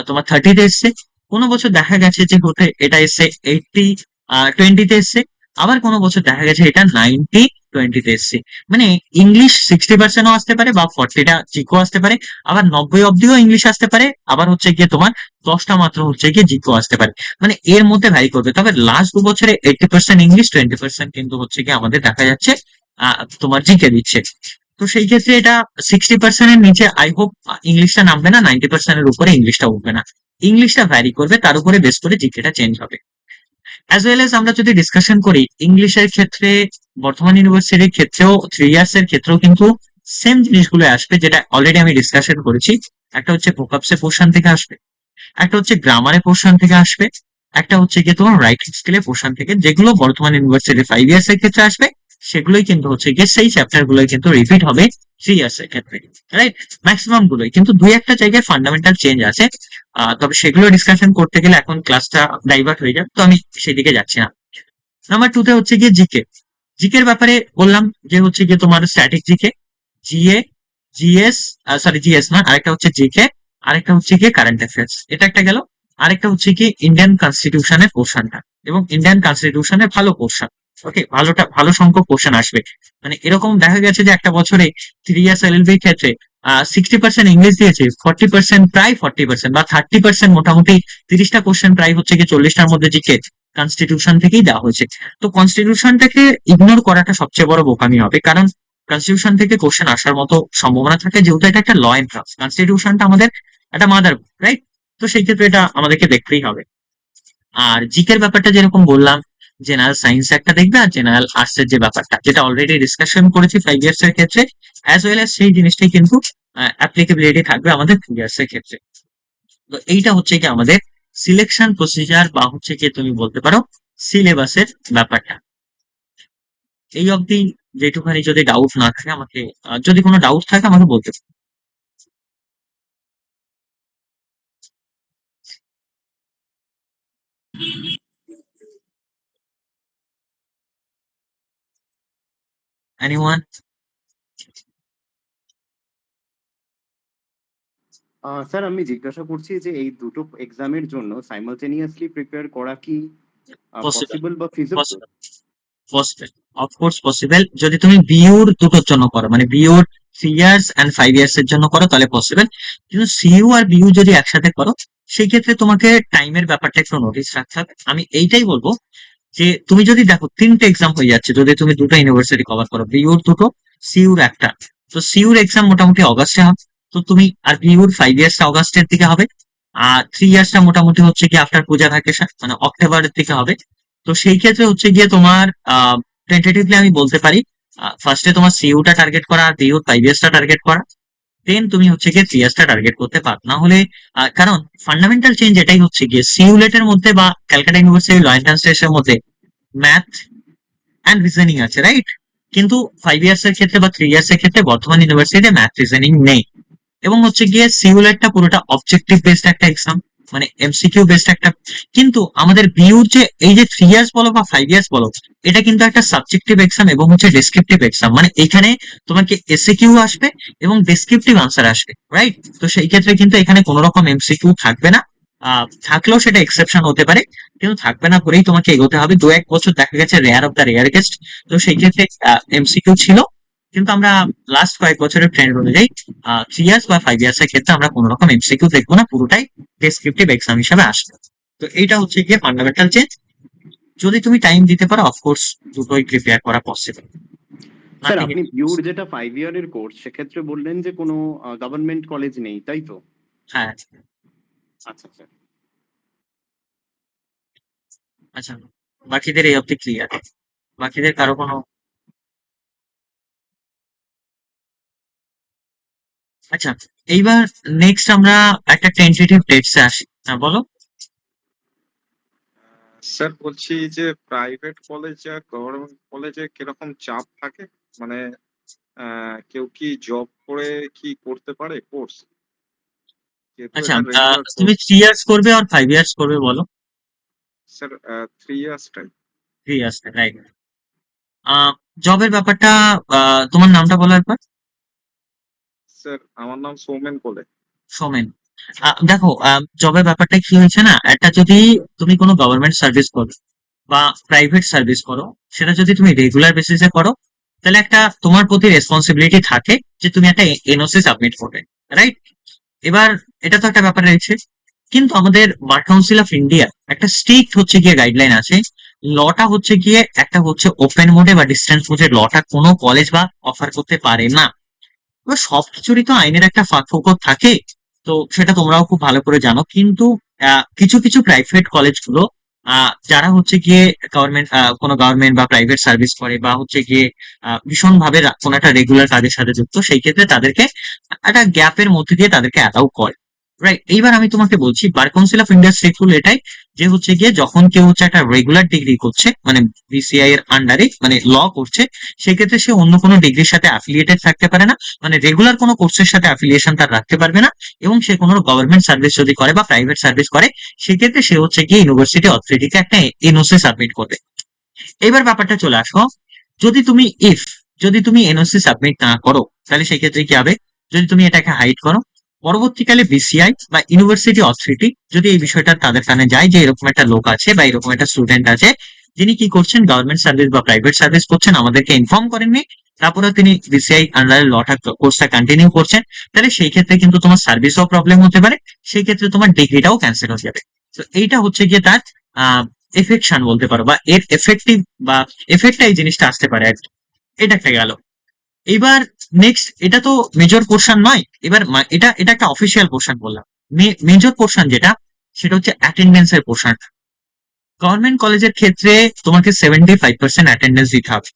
তোমার 30-তে এসছে। কোনো বছর দেখা গেছে যে এটা এসছে 80-20-তে এসছে। আবার কোনো বছর দেখা গেছে এটা 90-20-তে এসছে। মানে ইংলিশ 60%ও আসতে পারে বা 40টা জিকো আসতে পারে, আবার 90 অব্দিও ইংলিশ আসতে পারে, আবার হচ্ছে গিয়ে তোমার 10টা মাত্র হচ্ছে গিয়ে জিকো আসতে পারে। মানে এর মধ্যে ভ্যারি করবে। তবে লাস্ট 2 বছরে 80% ইংলিশ, 20% কিন্তু হচ্ছে গিয়ে আমাদের দেখা যাচ্ছে তোমার জিকে দিচ্ছে। তো সেই ক্ষেত্রে এটা 60% এর নিচে আই হোপ ইংলিশটা নামবে না, 90% এর উপরে ইংলিশটা উঠবে না। ইংলিশটা ভ্যারি করবে, তার উপরে বেস করে জিকেটা চেঞ্জ হবে। অ্যাজ ওয়েল এজ আমরা যদি ডিসকাশন করি ইংলিশের ক্ষেত্রে, বর্তমান ইউনিভার্সিটির ক্ষেত্রেও 3 ইয়ার্স এর ক্ষেত্রেও কিন্তু সেম জিনিসগুলো আসবে, যেটা অলরেডি আমি ডিসকাশন করেছি। একটা হচ্ছে ভোকাবসের পোর্শন থেকে আসবে, একটা হচ্ছে গ্রামারের পোর্শন থেকে আসবে, একটা হচ্ছে গিয়ে তোমার রাইটিং স্কিলের পোর্শন থেকে, যেগুলো বর্তমান ইউনিভার্সিটি 5 ইয়ার্স এর ক্ষেত্রে আসবে সেগুলোই কিন্তু হচ্ছে গিয়ে সেই চ্যাপ্টার গুলোই কিন্তু রিপিট হবে 3 ইয়ার্স এর ক্ষেত্রে, রাইট? ম্যাক্সিমাম গুলোই, কিন্তু 2-1টা জায়গায় ফান্ডামেন্টাল চেঞ্জ আছে। তবে সেগুলো ডিসকাশন করতে গেলে এখন ক্লাসটা ডাইভার্ট হয়ে যাবে, তো আমি সেদিকে যাচ্ছি না। নাম্বার 2-তে হচ্ছে গিয়ে জিকে। জিকের ব্যাপারে বললাম যে হচ্ছে গিয়ে তোমার static GK, GA, GS, GS না, আরেকটা হচ্ছে জিকে, আরেকটা হচ্ছে গিয়ে কারেন্ট অ্যাফেয়ার্স, এটা একটা গেল। আরেকটা হচ্ছে কি ইন্ডিয়ান কনস্টিটিউশনের পোর্শনটা, এবং ইন্ডিয়ান কনস্টিটিউশনের ভালো পোর্শন। ওকে, ভালো সংখ্যক কোশ্চেন আসবে। মানে এরকম দেখা গেছে যে একটা বছরে 3 ইয়ার্স এলএলবির ক্ষেত্রে 60% ইংলিশ দিয়েছে, 40% প্রায় 40% বা 30% মোটামুটি 30টা কোশ্চেন প্রায় হচ্ছে গিয়ে 40টার মধ্যে জিকে কনস্টিটিউশন থেকেই দেওয়া হয়েছে। তো কনস্টিটিউশনটাকে ইগনোর করাটা সবচেয়ে বড় বোকামি হবে, কারণ কনস্টিটিউশন থেকে কোশ্চেন আসার মতো সম্ভাবনা থাকে, যেহেতু এটা একটা ল এন্ড ট্রাস্ট, কনস্টিটিউশনটা আমাদের একটা মাদার, রাইট? তো সেই ক্ষেত্রে এটা আমাদেরকে দেখতেই হবে। আর জিকের ব্যাপারটা যেরকম বললাম, জেনারেল সায়েন্স একটা দেখবে, আর জেনারেল আর্টস এর যে ব্যাপারটা, যেটা অলরেডি ডিসকাশন করেছি 5 ইয়ার্স এর ক্ষেত্রে, অ্যাজ ওয়েল এজ সেই জিনিসটাই কিন্তু অ্যাপ্লিকেবিলিটি থাকবে আমাদের 3 ইয়ার্স এর ক্ষেত্রে। তো এইটা হচ্ছে কি আমাদের সিলেকশন প্রসিজার, বা হচ্ছে কি তুমি বলতে পারো সিলেবাসের ব্যাপারটা। এই অবধি যেটুখানি যদি ডাউট না থাকে আমাকে, যদি কোনো ডাউট থাকে আমাকে বলতে পারো। এনিওয়ান? স্যার আমি জিজ্ঞাসা করছি যে এই দুটো এক্সামের জন্য সাইমালটেনিয়াসলি প্রিপেয়ার করা কি পসিবল, পসিবল বা ফিজিবল? পসিবল, অফকোর্স পসিবল, যদি তুমি বিইউর দুটোর জন্য করো, মানে বিইউর 3 ইয়ার্স অ্যান্ড 5 ইয়ার্স এর জন্য করো তাহলে পসিবল, কিন্তু সিইউ আর বিইউ যদি একসাথে করো সেই ক্ষেত্রে তোমাকে টাইমের ব্যাপারটা একটু নোটিস রাখতে হবে। আমি এইটাই বলবো যে তুমি যদি দেখো 3টে এক্সাম হয়ে যাচ্ছে, যদি তুমি 2টা ইউনিভার্সিটি কভার করো, বিইউর 2টো, সিইউর 1টা, তো সিইউর এক্সাম মোটামুটি অগাস্টে হবে, তো তুমি আর বিইউর 5 ইয়ার্সটা অগাস্টের দিকে হবে, আর 3 ইয়ার্সটা মোটামুটি হচ্ছে কি আফটার পূজা ভ্যাকেশন মানে অক্টোবরের দিকে হবে। তো সেই ক্ষেত্রে হচ্ছে গিয়ে তোমার টেন্টেটিভলি আমি বলতে পারি ফার্স্টে তোমার সিইউটা টার্গেট করা আর বিইউর 5 ইয়ার্সটা টার্গেট করা, দেন তুমি হচ্ছে গিয়ে 3 ইয়ার্সটা টার্গেট করতে পারো। না হলে কারণ ফান্ডামেন্টাল চেঞ্জ এটাই হচ্ছে গিয়ে সিউলেটের মধ্যে বা ক্যালকাটা ইউনিভার্সিটি ল এন্ট্রান্স মধ্যে ম্যাথ অ্যান্ড রিজনিং আছে, রাইট? কিন্তু 5 ইয়ার্স এর ক্ষেত্রে বা 3 ইয়ার্স এর ক্ষেত্রে বর্তমান ইউনিভার্সিটিতে ম্যাথ রিজনিং নেই, এবং হচ্ছে গিয়ে সিউলেটটা পুরোটা অবজেক্টিভ বেসড একটা এক্সাম, মানে এমসিকিউ বেসড একটা। কিন্তু আমাদের বিইউর যে এই যে 3 ইয়ার্স বলো বা 5 ইয়ার্স বলো, এটা কিন্তু একটা সাবজেক্টিভ এক্সাম এবং হচ্ছে ডেসক্রিপটিভ এক্সাম, মানে এখানে তোমাকে এসএকিউ আসবে এবং ডেসক্রিপটিভ আনসার আসবে, রাইট? তো সেই ক্ষেত্রে কিন্তু এখানে কোনো রকম এমসিকিউ থাকবে না, থাকলেও সেটা এক্সেপশন হতে পারে, কিন্তু থাকবে না করেই তোমাকে এগোতে হবে। 2-1 বছর দেখা গেছে rare of the rare guest, তো সেই ক্ষেত্রে এমসিকিউ ছিল, কিন্তু আমরা লাস্ট কয়েক বছরের ট্রেন্ড অনুযায়ী 3 ইয়ার্স বা 5 ইয়ার্স এর ক্ষেত্রে আমরা কোনো রকম এমসিকিউ দেখবো না, পুরোটাই ডেসক্রিপটিভ এক্সাম হিসাবে আসবে। তো এইটা হচ্ছে গিয়ে ফান্ডামেন্টাল চেঞ্জ। যদি তুমি টাইম দিতে পারো অফকোর্স দুটোই প্রিপেয়ার করা পসিবল। স্যার আপনি বিউর যেটা 5 ইয়ারের কোর্স সেক্ষেত্রে বললেন যে কোনো গভর্নমেন্ট কলেজ নেই, তাই তো? হ্যাঁ, আচ্ছা স্যার। আচ্ছা, বাকিদের এই অবধি ক্লিয়ার? বাকিদের কারো কোনো? আচ্ছা, এইবার নেক্সট আমরা একটা টেন্টেটিভ ডেটসে আসি। হ্যাঁ বলো। স্যার বলছি যে প্রাইভেট কলেজ আর গভর্নমেন্ট কলেজে কিরকম চাপ থাকে, মানে কেউ কি জব করে কি করতে পারে কোর্স? আচ্ছা, তুমি 3 ইয়ার্স করবে আর 5 ইয়ার্স করবে বলো? স্যার 3 ইয়ার্সটাই। 3 years, right. জবের ব্যাপারটা তোমার নামটা বলো একবার। স্যার আমার নাম সৌমেন কোলে। সোমেন, দেখো জবের ব্যাপারটা কি হয়েছে না, একটা যদি তুমি কোনো গভর্নমেন্ট সার্ভিস করো বা প্রাইভেট সার্ভিস করো, সেটা যদি তুমি রেগুলার বেসিসে করো, তাহলে একটা তোমার প্রতি রেসপন্সিবিলিটি থাকে যে তুমি একটা এনওসি সাবমিট করবে, রাইট? এবার এটা তো একটা ব্যাপার রয়েছে, কিন্তু আমাদের বার কাউন্সিল অফ ইন্ডিয়া একটা স্ট্রিক্ট হচ্ছে গিয়ে গাইডলাইন আছে। লটা হচ্ছে গিয়ে একটা হচ্ছে ওপেন মোডে বা ডিস্টেন্স মোডে লটা কোনো কলেজ বা অফার করতে পারে না। এবার সবকিছুরই তো আইনের একটা ফাঁকফোকর থাকে, তো সেটা তোমরাও খুব ভালো করে জানো। কিন্তু কিছু কিছু প্রাইভেট কলেজগুলো যারা হচ্ছে গিয়ে গভর্নমেন্ট কোনো গভর্নমেন্ট বা প্রাইভেট সার্ভিস করে বা হচ্ছে গিয়ে ভীষণ ভাবে কোনো একটা রেগুলার কাজের সাথে যুক্ত, সেই ক্ষেত্রে তাদেরকে একটা গ্যাপের মধ্যে দিয়ে তাদেরকে অ্যালাউ করে, রাইট? এইবার আমি তোমাকে বলছি bar council of India strict rule এটাই যে হচ্ছে গিয়ে যখন কেউ হচ্ছে একটা রেগুলার ডিগ্রি করছে মানে বিসিআই এর আন্ডারে মানে ল করছে, সেক্ষেত্রে সে অন্য কোনো ডিগ্রির সাথে অ্যাফিলিয়েটেড থাকতে পারে না, মানে রেগুলার কোনো কোর্সের সাথে অ্যাফিলিয়েশন তার রাখতে পারবে না, এবং সে কোনো গভর্নমেন্ট সার্ভিস যদি করে বা প্রাইভেট সার্ভিস করে, সেক্ষেত্রে সে হচ্ছে গিয়ে ইউনিভার্সিটি অথরিটিকে একটা এনওসি সাবমিট করবে। এবার ব্যাপারটা চলে আসো, যদি তুমি যদি তুমি এনওসি সাবমিট না করো, তাহলে সেক্ষেত্রে কি হবে? যদি তুমি এটাকে হাইড করো, পরবর্তীকালে বিসিআই বা ইউনিভার্সিটি অথরিটি যদি এই বিষয়টা তাদের কানে যায় যে এরকম একটা লোক আছে বা এরকম একটা স্টুডেন্ট আছে যিনি কি করছেন গভর্নমেন্ট সার্ভিস বা প্রাইভেট সার্ভিস করছেন, আমাদেরকে ইনফর্ম করেননি, তারপরে তিনি বিসিআই আন্ডারে লটা কোর্সটা কন্টিনিউ করছেন, তাহলে সেই ক্ষেত্রে কিন্তু তোমার সার্ভিসও প্রবলেম হতে পারে, সেই ক্ষেত্রে তোমার ডিগ্রিটাও ক্যান্সেল হয়ে যাবে। তো এইটা হচ্ছে গিয়ে তার এফেকশন বলতে পারো, বা এর এফেক্টিভ বা এফেক্টটা এই জিনিসটা আসতে পারে আর কি। এটা একটা গেল। এবার নেক্সট, এটা তো মেজর পোর্শন নয়, এবার এটা এটা একটা অফিসিয়াল পোর্শন বললাম। মেজর পোর্শন যেটা, সেটা হচ্ছে অ্যাটেন্ডেন্স এর পোর্শন। গভর্নমেন্ট কলেজের ক্ষেত্রে তোমাকে 75% অ্যাটেন্ডেন্স দিতে হবে,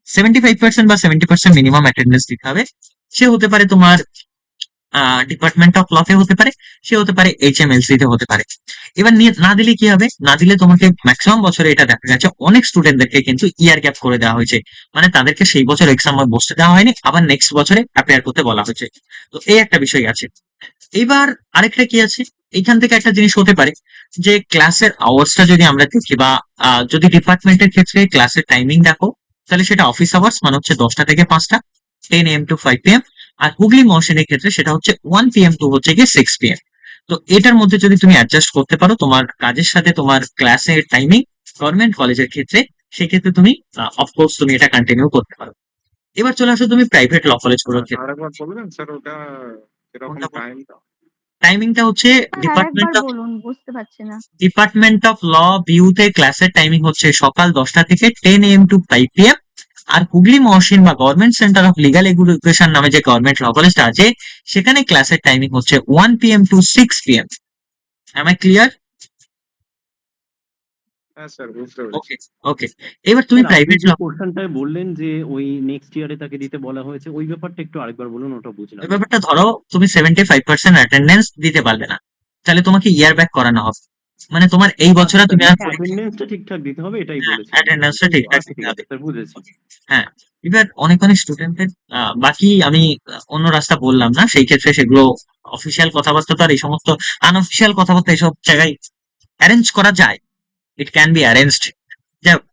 75% বা 70% মিনিমাম অ্যাটেন্ডেন্স দিতে হবে। সে হতে পারে তোমার ডিপার্টমেন্ট অফ লতে হতে পারে, সে হতে পারে এইচএমএলসি তে হতে পারে। এবার না দিলে কি হবে? না দিলে তোমাকে ম্যাক্সিমাম বছরে এটা দেখা গেছে অনেক স্টুডেন্টদেরকে কিন্তু ইয়ার গ্যাপ করে দেওয়া হয়েছে, মানে তাদেরকে সেই বছর এক্সাম বসতে দেওয়া হয়নি, আবার নেক্সট বছরে অ্যাপিয়ার করতে বলা হয়েছে। তো এই একটা বিষয় আছে। এবার আরেকটা কি আছে, এইখান থেকে একটা জিনিস হতে পারে যে ক্লাসের আওয়ার্সটা যদি আমরা দেখি বা যদি ডিপার্টমেন্টের ক্ষেত্রে ক্লাসের টাইমিং দেখো, তাহলে সেটা অফিস আওয়ার্স মানে হচ্ছে 10টা থেকে 5টা, 10 AM to 5 PM। আর হুগলি মহসিনের ক্ষেত্রে সেটা হচ্ছে 1 PM টু হচ্ছে গিয়ে 6 PM। তো এটার মধ্যে যদি তুমি অ্যাডজাস্ট করতে পারো তোমার কাজের সাথে তোমার ক্লাসের টাইমিং গভর্নমেন্ট কলেজের ক্ষেত্রে, সেক্ষেত্রে তুমি অফকোর্স তুমি এটা কন্টিনিউ করতে পারো। এবার চলে আসো তুমি প্রাইভেট ল কলেজ গুলোর ক্ষেত্রে। আরেকবার বলবেন স্যার ওটা কিরকম কোনটা বল- টাইমটা? টাইমিংটা হচ্ছে স্যার আরেকবার বলুন, বুঝতে পারছি না। ডিপার্টমেন্ট অফ ল বিউতে ক্লাসের টাইমিং হচ্ছে সকাল 10টা থেকে 10 AM টু 5 PM। আর হুগলি মহসিন বা government centre of legal education নামে যে গভর্নমেন্ট ল কলেজটা আছে, সেখানে ক্লাসের টাইমিং হচ্ছে 1 PM to 6 PM। Am I clear? হ্যাঁ স্যার, বুঝতে পেরেছি। ওকে ওকে। এবার তুমি স্যার, আপনি প্রাইভেট যে ল, পোর্শনটায় বললেন যে ওই নেক্সট ইয়ারে তাকে দিতে বলা হয়েছে, ওই ব্যাপারটা একটু আরেকবার বলুন, ওটা বুঝলাম ওই না। ব্যাপারটা ধরো তুমি 75% অ্যাটেন্ডেন্স দিতে পারবে না, তাহলে তোমাকে ইয়ার ব্যাক করানো হবে। মানে তোমার এই বছরে তুমি আর অ্যাটেন্ডেন্সটা ঠিকঠাক দিতে হবে, এটাই বলেছি। অ্যাটেন্ডেন্সটা ঠিকঠাক আচ্ছা, দিতে ঠিক হবে। আছে স্যার, বুঝেছি। হ্যাঁ, এবার অনেক অনেক স্টুডেন্টের বাকি আমি অন্য রাস্তা বললাম না, সেই ক্ষেত্রে সেগুলো অফিসিয়াল কথাবার্তা তো আর এই সমস্ত আনঅফিসিয়াল কথাবার্তা এইসব জায়গায় অ্যারেঞ্জ করা যায়, ইট ক্যান বি অ্যারেঞ্জড। যাই হোক,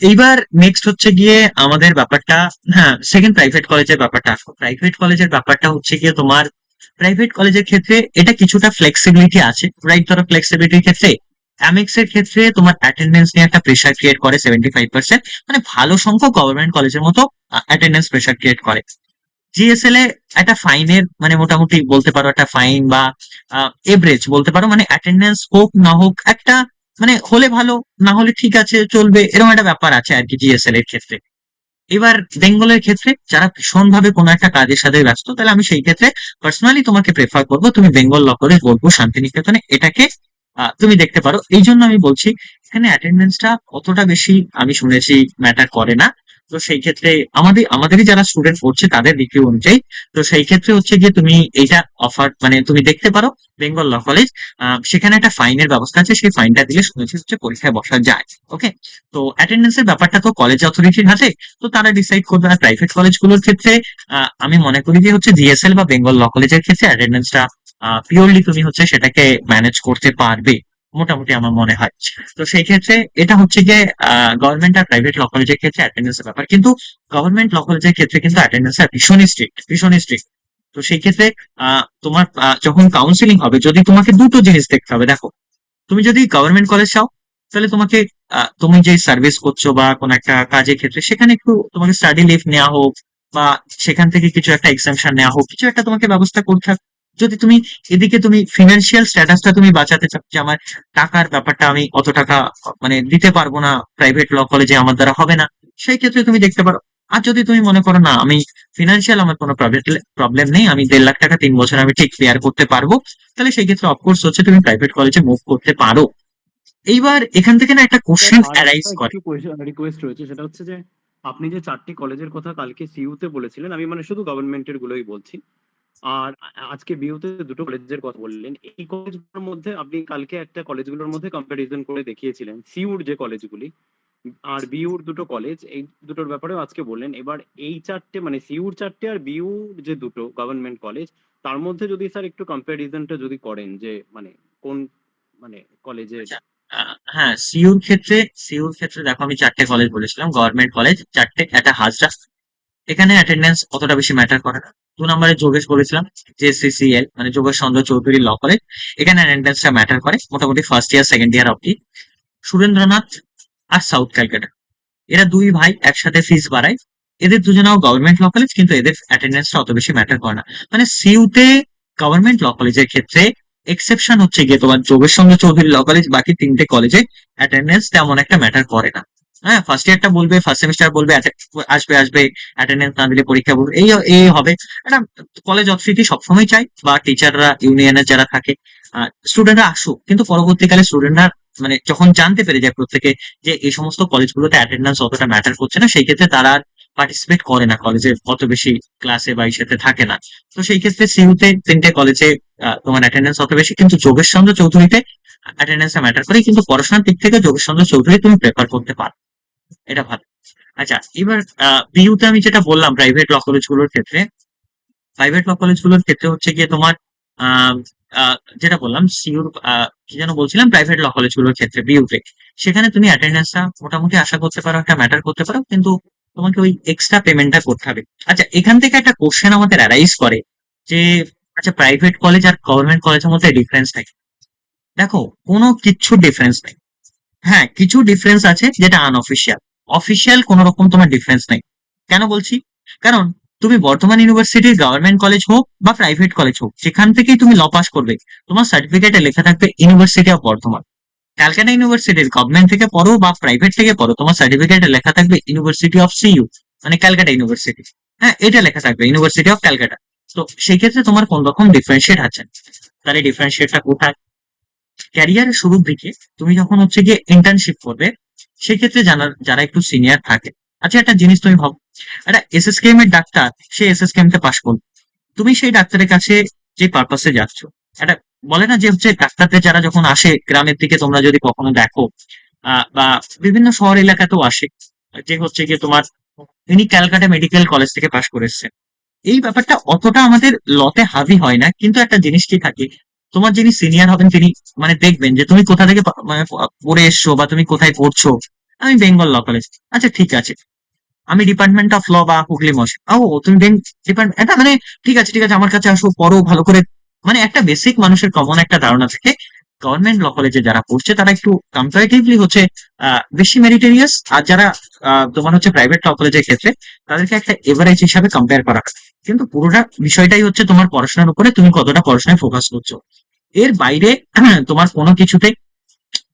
এইবার নেক্সট হচ্ছে গিয়ে আমাদের ব্যাপারটা, হ্যাঁ সেকেন্ড প্রাইভেট কলেজের ব্যাপারটা আসো। প্রাইভেট কলেজের ব্যাপারটা হচ্ছে গিয়ে তোমার প্রাইভেট কলেজের ক্ষেত্রে এটা কিছুটা ফ্লেক্সিবিলিটি আছে, রাইট? ধরো ফ্লেক্সিবিলিটির ক্ষেত্রে অ্যামেক্স এর ক্ষেত্রে তোমার অ্যাটেন্ডেন্স নিয়ে একটা প্রেশার ক্রিয়েট করে 75%, মানে ভালো সংখ্যক গভর্নমেন্ট কলেজের মতো অ্যাটেন্ডেন্স প্রেশার ক্রিয়েট করে। জিএসএল এ একটা ফাইনের মানে মোটামুটি বলতে পারো একটা ফাইন বা এভারেজ বলতে পারো, মানে অ্যাটেন্ডেন্স হোক না হোক একটা মানে হলে ভালো, না হলে ঠিক আছে চলবে, এরকম একটা ব্যাপার আছে আর কি জিএসএল এর ক্ষেত্রে। এবার বেঙ্গলের ক্ষেত্রে যারা ভীষণভাবে কোনো একটা কাজের সাথে ব্যস্ত, তাহলে আমি সেই ক্ষেত্রে পার্সোনালি তোমাকে প্রেফার করবো তুমি বেঙ্গল ল কলেজ বোলপুর শান্তিনিকেতনে এটাকে তুমি দেখতে পারো। এই জন্য আমি বলছি এখানে অ্যাটেন্ডেন্সটা অতটা বেশি আমি শুনেছি ম্যাটার করে না। তো সেই ক্ষেত্রে আমাদেরই যারা স্টুডেন্ট পড়ছে তাদের রিভিউ অনুযায়ী, তো সেই ক্ষেত্রে হচ্ছে গিয়ে তুমি এইটা অফার মানে তুমি দেখতে পারো বেঙ্গল ল কলেজ। সেখানে একটা ফাইনের ব্যবস্থা আছে, সেই ফাইনটা দিলে শুনেছি হচ্ছে পরীক্ষায় বসা যায়। ওকে, তো অ্যাটেন্ডেন্সের ব্যাপারটা তো কলেজ অথরিটির হাতে, তো তারা ডিসাইড করবে। আর প্রাইভেট কলেজগুলোর ক্ষেত্রে আমি মনে করি যে হচ্ছে জিএসএল বা বেঙ্গল ল কলেজের ক্ষেত্রে অ্যাটেন্ডেন্সটা পিওরলি তুমি হচ্ছে সেটাকে ম্যানেজ করতে পারবে মোটামুটি আমার মনে হয়। তো সেই ক্ষেত্রে এটা হচ্ছে গিয়ে গভর্নমেন্ট আর প্রাইভেট ল কলেজের ক্ষেত্রে অ্যাটেন্ডেন্সের ব্যাপার, কিন্তু গভর্নমেন্ট ল কলেজের ক্ষেত্রে কিন্তু অ্যাটেন্ডেন্স ভীষণই স্ট্রিক্ট, ভীষণই স্ট্রিক্ট। তো সেই ক্ষেত্রে তোমার যখন কাউন্সিলিং হবে, যদি তোমাকে দুটো জিনিস দেখতে হবে। দেখো, তুমি যদি গভর্নমেন্ট কলেজ চাও, তাহলে তোমাকে তুমি যে সার্ভিস করছো বা কোন একটা কাজের ক্ষেত্রে সেখানে একটু তোমাকে স্টাডি লিভ নেওয়া হোক বা সেখান থেকে কিছু একটা এক্সামশন নেওয়া হোক, কিছু একটা তোমাকে ব্যবস্থা করতে হবে। যদি তুমি এদিকে তুমি ফিনান্সিয়াল স্ট্যাটাসটা তুমি বাঁচাতে চাও যে আমার টাকার ব্যাপারটা আমি অত টাকা মানে দিতে পারবো না, প্রাইভেট ল কলেজে আমার দ্বারা হবে না, সেই ক্ষেত্রে তুমি দেখতে পারো। আর যদি তুমি মনে করো না আমি ফিনান্সিয়াল আমার কোনো প্রবলেম নেই, আমি 1.5 লাখ টাকা 3 বছর আমি ঠিক ক্লিয়ার করতে পারবো, তাহলে সেই ক্ষেত্রে অফকোর্স হচ্ছে তুমি প্রাইভেট কলেজে মুভ করতে পারো। এইবার এখান থেকে না একটা কোশ্চেন আর অ্যারাইজ একটা করে। একটু রিকোয়েস্ট রয়েছে, সেটা হচ্ছে যে আপনি যে 4টি কলেজের কথা কালকে সিইউতে বলেছিলেন, আমি মানে শুধু গভর্নমেন্টের গুলোই বলছি। আর আজকে বিউতে দুটো কলেজের কথা বললেন, এই কলেজগুলোর মধ্যে আপনি কালকে একটা কলেজগুলোর মধ্যে কম্পারিজন করে দেখিয়েছিলেন, সিইউর যে কলেজগুলি আর বিউর দুটো কলেজ, এই দুটোর ব্যাপারেও আজকে বললেন। এবার এই 4টে মানে সিইউর 4টে আর বিউর যে দুটো গভর্নমেন্ট কলেজ, তার মধ্যে যদি স্যার একটু কম্পারিজনটা যদি করেন যে মানে কোন মানে কলেজের। আচ্ছা, হ্যাঁ সিইউর ক্ষেত্রে দেখো আমি 4টে কলেজ বলেছিলাম, গভর্নমেন্ট কলেজ 4টে, একটা হাজরা, এখানে অ্যাটেন্ডেন্স অতটা বেশি ম্যাটার করে না। 2 নম্বরে যোগেশ বলেছিলাম, যে সিসিএল মানে যোগেশ চন্দ্র চৌধুরী ল কলেজ, এখানে অ্যাটেন্ডেন্সটা ম্যাটার করে মোটামুটি ফার্স্ট ইয়ার সেকেন্ড ইয়ার অব্দি। সুরেন্দ্রনাথ আর সাউথ ক্যালকাটা, এরা দুই ভাই একসাথে ফিস বাড়ায়, এদের দুজনেও গভর্নমেন্ট ল কলেজ, কিন্তু এদের অ্যাটেন্ডেন্সটা অত বেশি ম্যাটার করে না। মানে সিইউতে গভর্নমেন্ট ল কলেজের ক্ষেত্রে এক্সেপশন হচ্ছে গিয়ে তোমার যোগেশ চন্দ্র চৌধুরী ল কলেজ, বাকি 3টে কলেজে অ্যাটেন্ডেন্স তেমন একটা ম্যাটার করে না। হ্যাঁ, ফার্স্ট ইয়ারটা বলবে, ফার্স্ট সেমিস্টার বলবে আসবে আসবে, অ্যাটেন্ডেন্স না দিলে পরীক্ষা বলবে, এই হবে। এটা কলেজ অথরিটি সবসময় চাই বা টিচাররা ইউনিয়নের যারা থাকে স্টুডেন্টরা আসুক, কিন্তু পরবর্তীকালে স্টুডেন্টরা মানে যখন জানতে পেরে যায় প্রত্যেকে যে এই সমস্ত কলেজগুলোতে অ্যাটেন্ডেন্স অতটা ম্যাটার করছে না, সেই ক্ষেত্রে তারা আর পার্টিসিপেট করে না কলেজে, অত বেশি ক্লাসে বা ইসেতে থাকে না। তো সেই ক্ষেত্রে সিইউতে 3টে কলেজে তোমার অ্যাটেন্ডেন্স অত বেশি, কিন্তু যোগেশ চন্দ্র চৌধুরীতে অ্যাটেন্ডেন্সটা ম্যাটার করে, কিন্তু পড়াশোনার দিক থেকে যোগেশ চন্দ্র চৌধুরী তুমি প্রেফার করতে পারো, এটা ভালো। আচ্ছা, এবার বিইউতে আমি যেটা বললাম প্রাইভেট ল কলেজগুলোর ক্ষেত্রে হচ্ছে গিয়ে তোমার আহ, যেটা বললাম সিইউর কি যেন বলছিলাম, প্রাইভেট ল কলেজগুলোর ক্ষেত্রে বিইউতে সেখানে তুমি অ্যাটেন্ডেন্সটা মোটামুটি আশা করতে পারো, একটা ম্যাটার করতে পারো, কিন্তু তোমাকে ওই এক্সট্রা পেমেন্টটা করতে হবে। আচ্ছা, এখান থেকে একটা কোশ্চেন আমাদের অ্যারাইজ করে যে আচ্ছা প্রাইভেট কলেজ আর গভর্নমেন্ট কলেজের মধ্যে ডিফারেন্স থাকে। দেখো, কোনো কিচ্ছু ডিফারেন্স নেই। হ্যাঁ, কিছু ডিফারেন্স আছে যেটা আনঅফিসিয়াল, অফিসিয়াল কোনো রকম তোমার ডিফারেন্স নেই। কেন বলছি, কারণ তুমি বর্ধমান ইউনিভার্সিটির গভর্নমেন্ট কলেজ হোক বা প্রাইভেট কলেজ হোক, যেখান থেকেই তুমি ল পাস করবে, তোমার সার্টিফিকেটে লেখা থাকবে ইউনিভার্সিটি অফ বর্ধমান। ক্যালকাটা ইউনিভার্সিটির গভর্নমেন্ট থেকে পড়ো বা প্রাইভেট থেকে পড়ো, তোমার সার্টিফিকেটে লেখা থাকবে ইউনিভার্সিটি অফ সিইউ, মানে ক্যালকাটা ইউনিভার্সিটি। হ্যাঁ, এটা লেখা থাকবে ইউনিভার্সিটি অফ ক্যালকাটা। তো সেই ক্ষেত্রে তোমার কোন রকম ডিফারেন্সিয়েট আছে। তাহলে ডিফারেন্সিয়েটটা কোথায়? ক্যারিয়ারের শুরুর দিকে তুমি যখন হচ্ছে গিয়ে ইন্টার্নশিপ করবে, সেই ক্ষেত্রে যারা একটু সিনিয়র থাকে, আচ্ছা একটা জিনিস তুমি ভাবো, একটা এসএসকেএম এর ডাক্তার, সে এসএসকেএম তে পাশ করলো, তুমি সেই ডাক্তারের কাছে যে পারপাসে যাচ্ছ, একটা বলে না যে হচ্ছে ডাক্তারদের যারা যখন আসে গ্রামের দিকে, তোমরা যদি কখনো দেখো বা বিভিন্ন শহর এলাকাতেও আসে, যে হচ্ছে গিয়ে তোমার ইনি ক্যালকাটা মেডিকেল কলেজ থেকে পাশ করে এসেছেন, এই ব্যাপারটা অতটা আমাদের লতে হাবি হয় না। কিন্তু একটা জিনিস কি থাকে, তোমার যিনি সিনিয়র হবেন তিনি মানে দেখবেন যে তুমি কোথা থেকে মানে পড়ে এসছো বা তুমি কোথায় পড়ছো। আমি বেঙ্গল ল কলেজ, আচ্ছা ঠিক আছে, আমি ডিপার্টমেন্ট অফ ল বা হুগলি মশ, ও তুমি ডিপার্টমেন্ট, এটা মানে ঠিক আছে ঠিক আছে, আমার কাছে আসো, পড়ো ভালো করে। মানে একটা বেসিক মানুষের কমন একটা ধারণা থাকে গভর্নমেন্ট ল কলেজে যারা পড়ছে তারা একটু কম্পারেটিভলি হচ্ছে বেশি মেরিটেরিয়াস, আর যারা তোমার হচ্ছে প্রাইভেট ল কলেজের ক্ষেত্রে তাদেরকে একটা এভারেজ হিসাবে কম্পেয়ার করা হয়। কিন্তু পুরোটা বিষয়টাই হচ্ছে তোমার পড়াশোনার উপরে, তুমি কতটা পড়াশোনায় ফোকাস করছো। এর বাইরে তোমার কোনো কিছুতে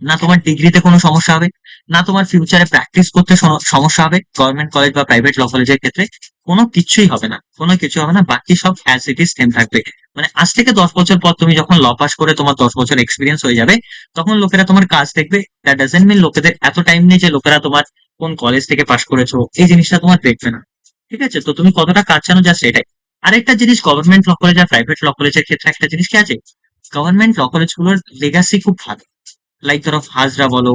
না তোমার ডিগ্রিতে কোনো সমস্যা হবে, না তোমার ফিউচারে প্র্যাকটিস করতে সমস্যা হবে। গভর্নমেন্ট কলেজ বা প্রাইভেট ল কলেজের ক্ষেত্রে কোনো কিছুই হবে না, কোনো কিছু হবে না, বাকি সব অ্যাজ ইট ইজ সেম থাকবে। মানে আজ থেকে 10 বছর পর তুমি যখন ল পাস করে তোমার 10 বছর এক্সপিরিয়েন্স হয়ে যাবে, তখন লোকেরা তোমার কাজ দেখবে। দ্যাট ডাজেন্ট মিন লোকেদের এত টাইম নেই যে লোকেরা তোমার কোন কলেজ থেকে পাস করেছো এই জিনিসটা তোমার দেখবে না। ঠিক আছে, তো তুমি কতটা কাজ জানো জাস্ট এটাই। আরেকটা জিনিস, গভর্নমেন্ট ল কলেজ আর প্রাইভেট ল কলেজের ক্ষেত্রে একটা জিনিস কি আছে, গভর্নমেন্ট ল কলেজগুলোর লেগাসি খুব ভালো। লাইক ধরো হাজরা বলো,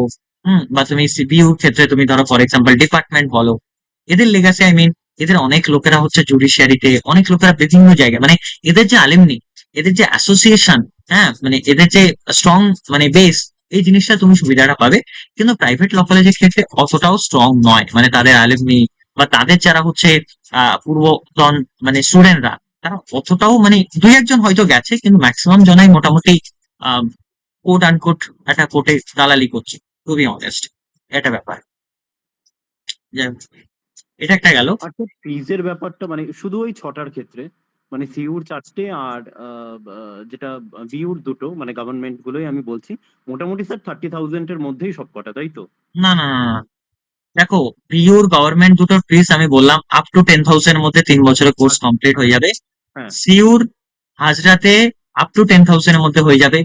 বা তুমি সিবিইউর ক্ষেত্রে তুমি ধরো ফর এক্সাম্পল ডিপার্টমেন্ট বলো, এদের লেগাসি আই মিন, এদের অনেক লোকেরা হচ্ছে জুডিশিয়ারিতে, অনেক লোকেরা বিভিন্ন জায়গায়, মানে এদের যে আলেমনি, এদের যে অ্যাসোসিয়েশন, হ্যাঁ মানে এদের যে স্ট্রং মানে বেস, এই জিনিসটা তুমি সুবিধাটা পাবে। কিন্তু প্রাইভেট ল কলেজের ক্ষেত্রে অতটাও স্ট্রং নয়, মানে তাদের আলেমনি বা তাদের যারা হচ্ছে পূর্বতন মানে স্টুডেন্টরা, তারা অতটাও মানে দুই একজন হয়তো গেছে, কিন্তু ম্যাক্সিমাম জনাই মোটামুটি কোট আনকোট একটা কোটে দালালি করছে, টু বি অনেস্ট, এটা ব্যাপার। যাই হোক, এটা একটা গেল। আচ্ছা, ফিজের ব্যাপারটা মানে শুধু ওই 6টার ক্ষেত্রে, মানে সিইউর 4টে আর যেটা বিইউর 2টো, মানে গভর্নমেন্ট গুলোই আমি বলছি, মোটামুটি স্যার 30,000 এর মধ্যেই সব কটা, তাই তো? না না না না, দেখো পিওর গভর্নমেন্ট দুটোর ফিস আমি বললাম আপ টু 10,000 এর মধ্যে 3 বছরের কোর্স কমপ্লিট হয়ে যাবে। হ্যাঁ। সিউর হাজরাতে আপ টু 10,000 এর মধ্যে হয়ে যাবে।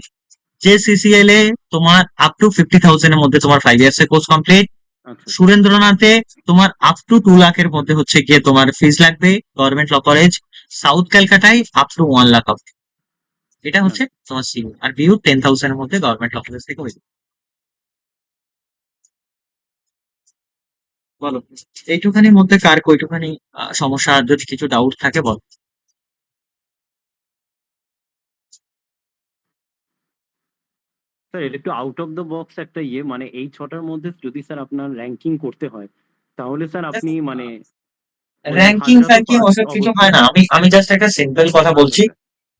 যে সিসিএল এ তোমার আপ টু 50,000 এর মধ্যে তোমার 5 ইয়ার্স এর কোর্স কমপ্লিট। আচ্ছা। সুরেন্দ্রনাথে তোমার আপ টু 2 লাখের মধ্যে হচ্ছে গিয়ে তোমার ফিস লাগবে গভর্নমেন্ট ল কলেজ। সাউথ ক্যালকাটায় আপ টু 1 লাখ হবে। এটা হচ্ছে তোমার সিইউ, আর বিউ 10,000 এর মধ্যে গভর্নমেন্ট ল কলেজ থেকে হয়ে যাবে। বলো, এইটুখানির মধ্যে কার কইটুখানি সমস্যা, যদি কিছু ডাউট থাকে বল। স্যার এটা একটু আউট অফ দ্য বক্স একটা ইয়ে, মানে এই 6টার মধ্যে যদি স্যার আপনার র্যাঙ্কিং করতে হয়, তাহলে স্যার আপনি মানে র্যাঙ্কিং হাজরা তো ফ্যাঙ্কিং ফার্স্ট ওসব কিছু হয় অবশ্যই। না, আমি জাস্ট একটা সিম্পল কথা বলছি।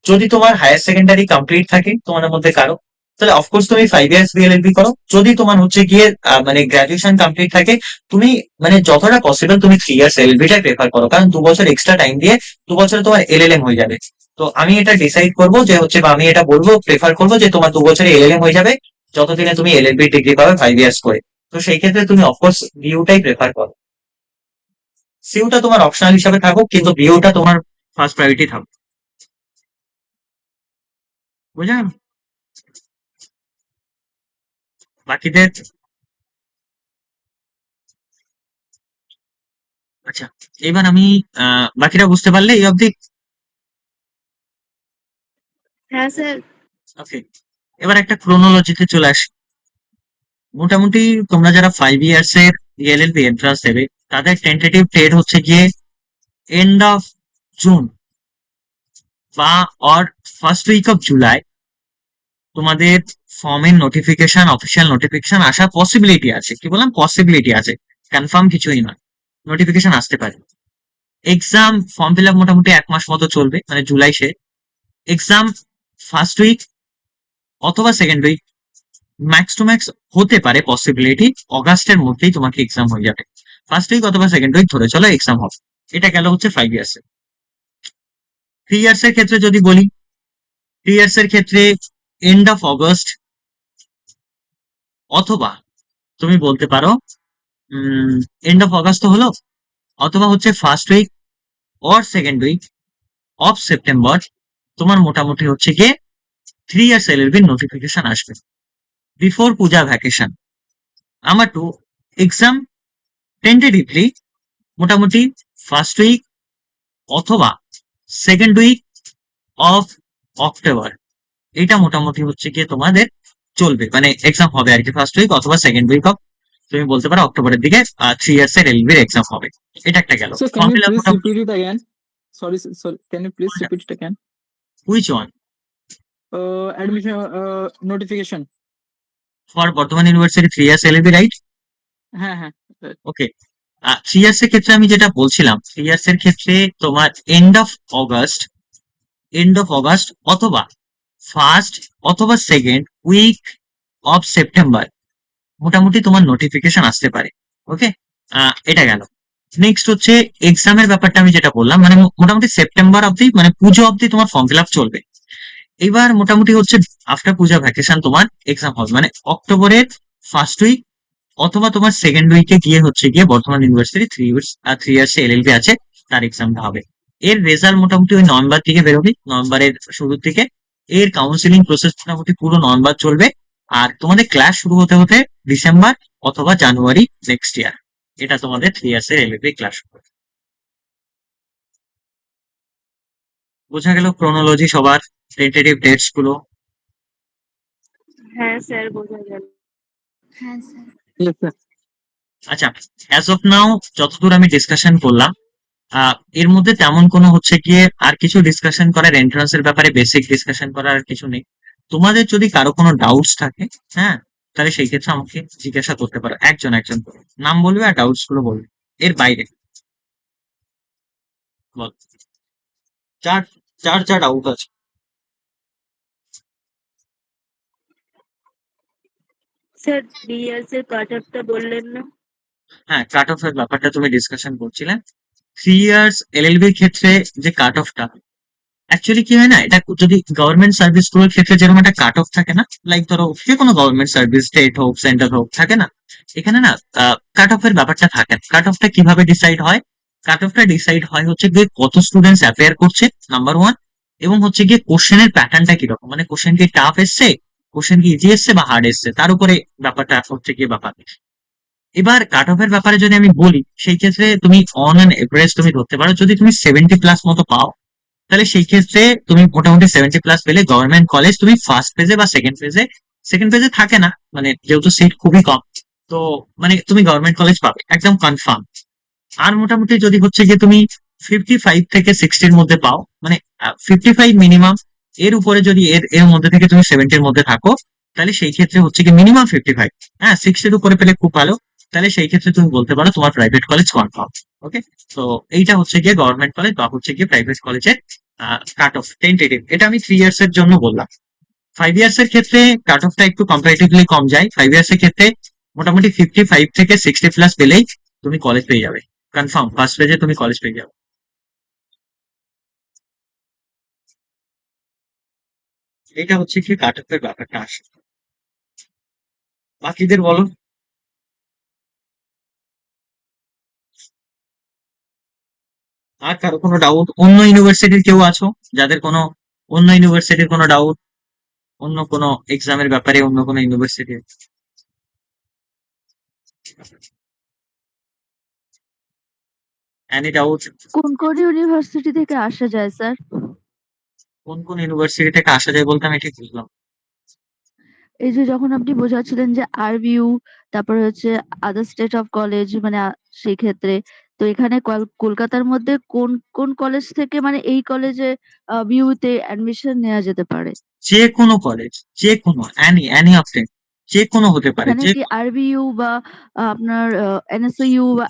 যদি তোমার হায়ার সেকেন্ডারি কমপ্লিট থাকে তোমাদের মধ্যে কারো, তাহলে অফকোর্স তুমি 5 ইয়ার্স বিএলএলবি করো। যদি তোমার হচ্ছে গিয়ে মানে গ্রাজুয়েশন কমপ্লিট থাকে, তুমি মানে যতটা পসিবল তুমি 3 ইয়ার্স এলএলবিটাই প্রেফার করো, কারণ 2 বছর এক্সট্রা টাইম দিয়ে 2 বছরে তোমার এলএলএম হয়ে যাবে। তো আমি এটা ডিসাইড করবো যে হচ্ছে, বা আমি এটা বলবো প্রেফার করবো যে তোমার 2 বছরে এলএলএম হয়ে যাবে, যতদিনে তুমি এলএলবি ডিগ্রি পাবে 5 ইয়ার্স করে। তো সেই ক্ষেত্রে তুমি অফকোর্স বিউটাই প্রেফার করো। সিউটা তোমার অপশনাল হিসাবে থাকুক, কিন্তু বিউটা তোমার ফার্স্ট প্রায়োরিটি থাকুক। বুঝলেন? বাকিদের আচ্ছা, এবার আমি বাকিটা বুঝতে পারলে এই অবধি? হ্যাঁ স্যার। ওকে, এবার একটা ক্রোনোলজিতে চলে আসি। মোটামুটি তোমরা যারা 5 ইয়ার্স এর এলএলবি এন্ট্রান্স দেবে, তাদের টেন্টেটিভ ডেট হচ্ছে গিয়ে এন্ড অফ জুন বা or first week of July তোমাদের ফর্মের নোটিফিকেশন, অফিসিয়াল নোটিফিকেশন আসার পসিবিলিটি আছে। কি বললাম? পসিবিলিটি আছে, কনফার্ম কিছুই নয়, নোটিফিকেশন আসতে পারে। এক্সাম ফর্ম ফিল আপ মোটামুটি 1 মাস মতো চলবে, মানে জুলাই সে এক্সাম ফার্স্ট উইক অথবা second week, max to max হতে পারে পসিবিলিটি অগাস্টের মধ্যেই তোমাকে এক্সাম হয়ে যাবে। ফার্স্ট উইক অথবা সেকেন্ড উইক ধরে চলো এক্সাম হবে। এটা গেল হচ্ছে 5 ইয়ার্স এর। 3 ইয়ার্স এর ক্ষেত্রে যদি বলি, 3 ইয়ার্স এর ক্ষেত্রে এন্ড অফ অগস্ট, অথবা তুমি বলতে পারো এন্ড অফ অগস্ট তো হলো, অথবা হচ্ছে first week or second week of September তোমার মোটামুটি হচ্ছে গিয়ে 3 ইয়ার্স এলএলবির নোটিফিকেশন আসবে বিফোর পূজা ভ্যাকেশন। আমার টু এক্সাম টেন্টেটিভলি মোটামুটি ফার্স্ট উইক অথবা সেকেন্ড উইক অফ অক্টোবর, এটা মোটামুটি হচ্ছে গিয়ে তোমাদের চলবে, মানে এক্সাম হবে আর কি ফার্স্ট উইক অথবা সেকেন্ড উইক অফ, তুমি বলতে পারো অক্টোবরের দিকে 3 ইয়ার্স এর এলএলবির এক্সাম হবে। এটা একটা গেল। So can form you fill up please মোটামুটি repeat it again? Sorry. Can you please repeat it again? Which one? Admission notification. For Bardhaman university 3 years LLB, right? হ্যাঁ। ওকে, 3 ইয়ার্স এর ক্ষেত্রে আমি যেটা বলছিলাম, 3 ইয়ার্স এর ক্ষেত্রে তোমার এন্ড অফ অগস্ট অথবা ফার্স্ট অথবা সেকেন্ড উইক অফ সেপ্টেম্বর মোটামুটি তোমার নোটিফিকেশন আসতে পারে। ওকে, এটা গেল। নেক্সট হচ্ছে এক্সামের ব্যাপারটা আমি যেটা বললাম, মানে মোটামুটি সেপ্টেম্বর অব্দি, মানে পুজো অব্দি তোমার ফর্ম ফিল আপ চলবে। এবার মোটামুটি হচ্ছে আফটার পূজা ভ্যাকেশন তোমার এক্সাম হবে, মানে অক্টোবরের ফার্স্ট উইক অথবা তোমার সেকেন্ড উইকে গিয়ে হচ্ছে গিয়ে বর্ধমান ইউনিভার্সিটি 3 ইয়ার্স এলএলবি আছে তার এক্সামটা হবে। এর রেজাল্ট মোটামুটি ওই নভেম্বর থেকে বেরোবে, নভেম্বরের শুরুর দিকে। এর কাউন্সিলিং প্রসেস মোটামুটি পুরো নভেম্বর চলবে, আর তোমাদের ক্লাস শুরু হতে হতে ডিসেম্বর অথবা জানুয়ারি নেক্সট ইয়ার। এটা তোমাদের 3 ইয়ার্স এর এলএলবি ক্লাস হবে। বোঝা গেল ক্রোনোলজি সবার, টেন্টেটিভ ডেটস গুলো? হ্যাঁ স্যার, বোঝা গেল। হ্যাঁ স্যার। Yes, sir. আচ্ছা, অ্যাজ অফ নাও যতদূর আমি ডিসকাশন করলাম, এর মধ্যে তেমন কোনো হচ্ছে গিয়ে আর কিছু ডিসকাশন করার, এন্ট্রান্স এর ব্যাপারে বেসিক ডিসকাশন করার আর কিছু নেই। তোমাদের যদি কারো কোনো ডাউটস থাকে, হ্যাঁ, তাহলে সেই ক্ষেত্রে আমাকে জিজ্ঞাসা করতে পারো, একজন করে নাম বলবে আর ডাউটস গুলো বলবে। এর বাইরে বল, যার যা ডাউট আছে। স্যার 3 ইয়ার্স এর কাট অফটা বললেন না? হ্যাঁ, কাট অফ এর ব্যাপারটা তুমি ডিসকাশন করছিলে। 3 ইয়ার্স এলএলবির ক্ষেত্রে যে কাট অফটা, অ্যাকচুয়ালি কি হয় না, এটা যদি গভর্নমেন্ট সার্ভিস গুলোর ক্ষেত্রে যেরকম একটা কাট অফ থাকে না, লাইক ধরো যে কোনো গভর্নমেন্ট সার্ভিস, স্টেট হোক সেন্ট্রাল হোক, থাকে না, এখানে না কাট অফ এর ব্যাপারটা থাকে। কাট অফটা কিভাবে ডিসাইড হয়? কাট অফটা ডিসাইড হয় হচ্ছে গিয়ে কত স্টুডেন্টস অ্যাপিয়ার করছে, নাম্বার ওয়ান, এবং হচ্ছে গিয়ে কোশ্চেনের প্যাটার্নটা কিরকম, মানে কোশ্চেন কি টাফ এসছে, কোশ্চেন কি ইজি এসছে বা হার্ড এসছে, তার উপরে ব্যাপারটা হচ্ছে গিয়ে ব্যাপার। এবার কাট অফ এর ব্যাপারে যদি আমি বলি, সেই ক্ষেত্রে তুমি অন অ্যান এভারেজ তুমি ধরতে পারো, যদি তুমি 70+ মতো পাও, তাহলে সেই ক্ষেত্রে তুমি মোটামুটি 70+ পেলে গভর্নমেন্ট কলেজ তুমি ফার্স্ট ফেজে বা সেকেন্ড ফেজে থাকে না, মানে যেহেতু সিট খুবই কম, তো মানে তুমি গভর্নমেন্ট কলেজ পাবে একদম কনফার্ম। আর মোটামুটি যদি হচ্ছে গিয়ে তুমি 55 থেকে 60-র মধ্যে পাও, মানে 55 মিনিমাম, এর উপরে যদি এর মধ্যে থেকে তুমি 70-র মধ্যে থাকো, তাহলে সেই ক্ষেত্রে হচ্ছে কি মিনিমাম 55, হ্যাঁ 60-র উপরে পেলে খুব ভালো, তাহলে সেই ক্ষেত্রে তুমি বলতে পারো তোমার প্রাইভেট কলেজ কনফার্ম। ওকে, তো এইটা হচ্ছে গিয়ে গভর্নমেন্ট কলেজ বা হচ্ছে গিয়ে প্রাইভেট কলেজের কাট অফ টেন্টেটিভ। এটা আমি 3 ইয়ার্স এর জন্য বললাম। 5 ইয়ার্স এর ক্ষেত্রে কাট অফটা একটু কম্পারেটিভলি কম যায়। 5 ইয়ার্স এর ক্ষেত্রে মোটামুটি 55 থেকে 60+ পেলেই তুমি কলেজ পেয়ে যাবে, কনফার্ম ফার্স্ট পেজে তুমি কলেজ পেয়ে যাবে। এটা হচ্ছে কি কাট অফ এর ব্যাপারটা আসে। বাকিদের বলো। আর কারো কোনো ডাউট? অন্য ইউনিভার্সিটির কেউ আছো যাদের কোনো অন্য ইউনিভার্সিটির কোনো ডাউট, অন্য কোনো এক্সামের ব্যাপারে অন্য কোনো ইউনিভার্সিটির? Any doubt? কোন ইউনিভার্সিটি থেকে আসা যায় স্যার? কোন ইউনিভার্সিটি থেকে আসা যায় বলতে আমি ঠিক বুঝলাম। এই যে যখন আপনি বোঝাচ্ছিলেন যে আরবিইউ, তারপরে হচ্ছে আদার স্টেট অফ কলেজ, মানে সেই ক্ষেত্রে তো এখানে কলকাতার মধ্যে কোন কলেজ থেকে, মানে এই কলেজে বিইউতে অ্যাডমিশন নেওয়া যেতে পারে? যে কোনো কলেজ, যে কোনো এনি অফ দেম, যে কোনো হতে পারে, এখানে যে কি আরবিইউ বা আপনার এনএসইউ বা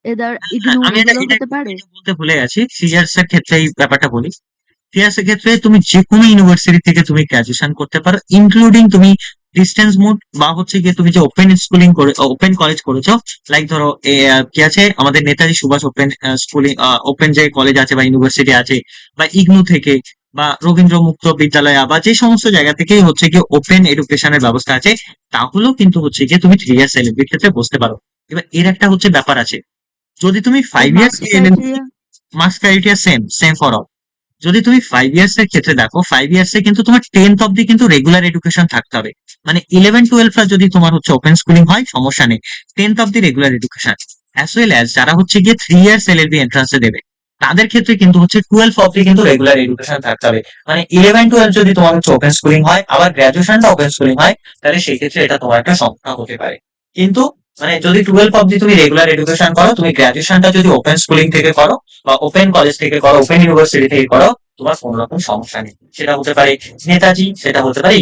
এদার হ্যাঁ, ইগনু আমি এটা এগুলো এটা হতে পারে? এটা বলতে ভুলে গেছি। 3 ইয়ার্স এর ক্ষেত্রে এই ব্যাপারটা বলি। সিএস ক্ষেত্রে তুমি যে কোনো ইউনিভার্সিটি থেকে তুমি গ্রাজুয়েশন করতে পারো, ইনক্লুডিং তুমি ডিস্টেন্স মোড বা হচ্ছে গিয়ে তুমি যে ওপেন স্কুলিং করে ওপেন কলেজ করেছো, লাইক ধরো কি আছে আমাদের Netaji Subhas open schooling open যে কলেজ আছে বা ইউনিভার্সিটি আছে, বা ইগনু থেকে বা রবীন্দ্র মুক্ত বিদ্যালয় বা যে সমস্ত জায়গা থেকেই হচ্ছে গিয়ে ওপেন এডুকেশনের ব্যবস্থা আছে, তাহলেও কিন্তু হচ্ছে গিয়ে তুমি 3 ইয়ার্স এলএলবি ক্ষেত্রে বসতে পারো। এবার এর একটা হচ্ছে ব্যাপার আছে, যদি তুমি 5 years marks criteria marks criteria same for all. যদি তুমি 5 ইয়ার্স এর ক্ষেত্রে দেখো, 5 ইয়ার্স এ কিন্তু তোমার 10th অব্দি কিন্তু রেগুলার এডুকেশন থাকতে হবে, মানে 11-12 যদি তোমার হচ্ছে ওপেন স্কুলিং হয় সমস্যা নেই, 10th অব্দি regular education. As well as যারা হচ্ছে গিয়ে 3 ইয়ার্স এলএলবি এন্ট্রান্সে দেবে, তাদের ক্ষেত্রে কিন্তু হচ্ছে 12 অব্দি কিন্তু রেগুলার এডুকেশন থাকতে হবে, মানে 11-12 যদি তোমার হচ্ছে ওপেন স্কুলিং হয় আবার গ্রাজুয়েশনটা ওপেন স্কুলিং হয়, তাহলে সেই ক্ষেত্রে এটা তোমার একটা সমস্যা হতে পারে। কিন্তু মানে যদি 12 অব্দি তুমি রেগুলার এডুকেশন করো, তুমি গ্রাজুয়েশনটা যদি ওপেন স্কুলিং থেকে করো বা ওপেন কলেজ থেকে করো, ওপেন ইউনিভার্সিটি থেকে করো, তোমার কোনো রকম সমস্যা নেই। সেটা হতে পারে নেতাজি, সেটা হতে পারে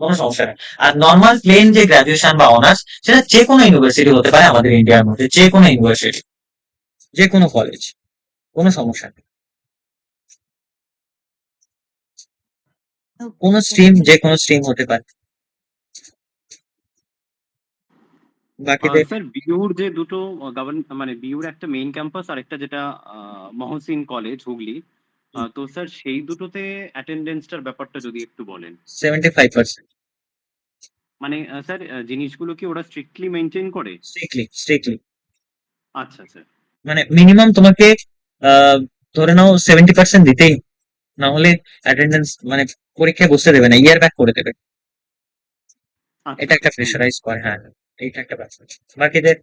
কোনো সমস্যা নেই। আর নর্মাল প্লেন যে গ্রাজুয়েশন বা অনার্স, সেটা যে কোনো ইউনিভার্সিটি হতে পারে আমাদের ইন্ডিয়ার মধ্যে, যে কোনো ইউনিভার্সিটি, যে কোনো কলেজ, কোনো সমস্যা নেই। কোনো স্ট্রিম, যে কোনো স্ট্রিম হতে পারে। বাকিদের স্যার বিউর যে দুটো মানে বিউর একটা মেইন ক্যাম্পাস আর একটা যেটা মহসিন কলেজ হুগলি, তো স্যার সেই দুটোতে অ্যাটেন্ডেন্সটার ব্যাপারটা যদি একটু বলেন। 75%। মানে স্যার জিনিসগুলো কি ওরা স্ট্রিক্টলি মেনটেন করে? স্ট্রিক্টলি আচ্ছা স্যার। মানে মিনিমাম তোমাকে ধরে নাও 70% দিতেই, না হলে অ্যাটেন্ডেন্স মানে পরীক্ষায় বসতে দেবে না, ইয়ার ব্যাক করে দেবে। আচ্ছা, এটা একটা প্রেশারাইজ করে, হ্যাঁ, এইটা একটা ব্যাপার। বাকিদের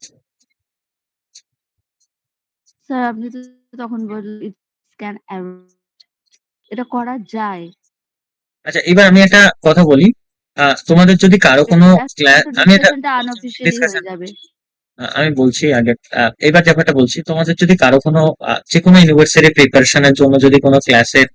স্যার আপনি তো তখন বললেন ইটস ক্যান এটা করা যায়। আচ্ছা, এবার আমি একটা কথা বলি, তোমাদের যদি কারো কোনো ক্লাস, আমি এটা ডিসকাশনটা আনঅফিশিয়ালি ডিসকাশন হয়ে যাবে। আমি বলছি আগে, এবার ব্যাপারটা বলছি, তোমাদের যদি কারো কোনো যে কোনো ইউনিভার্সিটি প্রিপারেশনের জন্য যদি কোনো ক্লাসের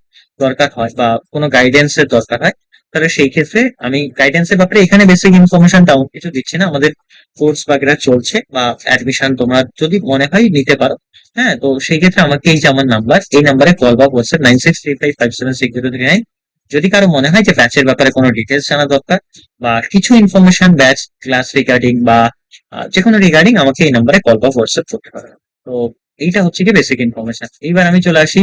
দরকার হয় বা কোনো গাইডেন্স এর দরকার হয়, তাহলে সেই ক্ষেত্রে আমি গাইডেন্সের ব্যাপারে এখানে বেসিক ইনফরমেশন তেমন কিছু দিচ্ছি না, আমাদের কোর্স বাগেরা চলছে বা অ্যাডমিশন তোমরা যদি মনে হয় নিতে পারো। হ্যাঁ, তো সেই ক্ষেত্রে আমাকে এই যে আমার নাম্বার, এই নাম্বারে কল বা হোয়াটসঅ্যাপ 9635576039। যদি কারো মনে হয় যে ব্যাচের ব্যাপারে কোনো ডিটেলস জানা দরকার বা কিছু ইনফরমেশন ব্যাচ ক্লাস রিগার্ডিং বা যে কোনো রিগার্ডিং, আমাকে এই নাম্বারে কল বা হোয়াটসঅ্যাপ করতে পারো। তো এইটা হচ্ছে কি বেসিক ইনফরমেশন। এইবার আমি চলে আসি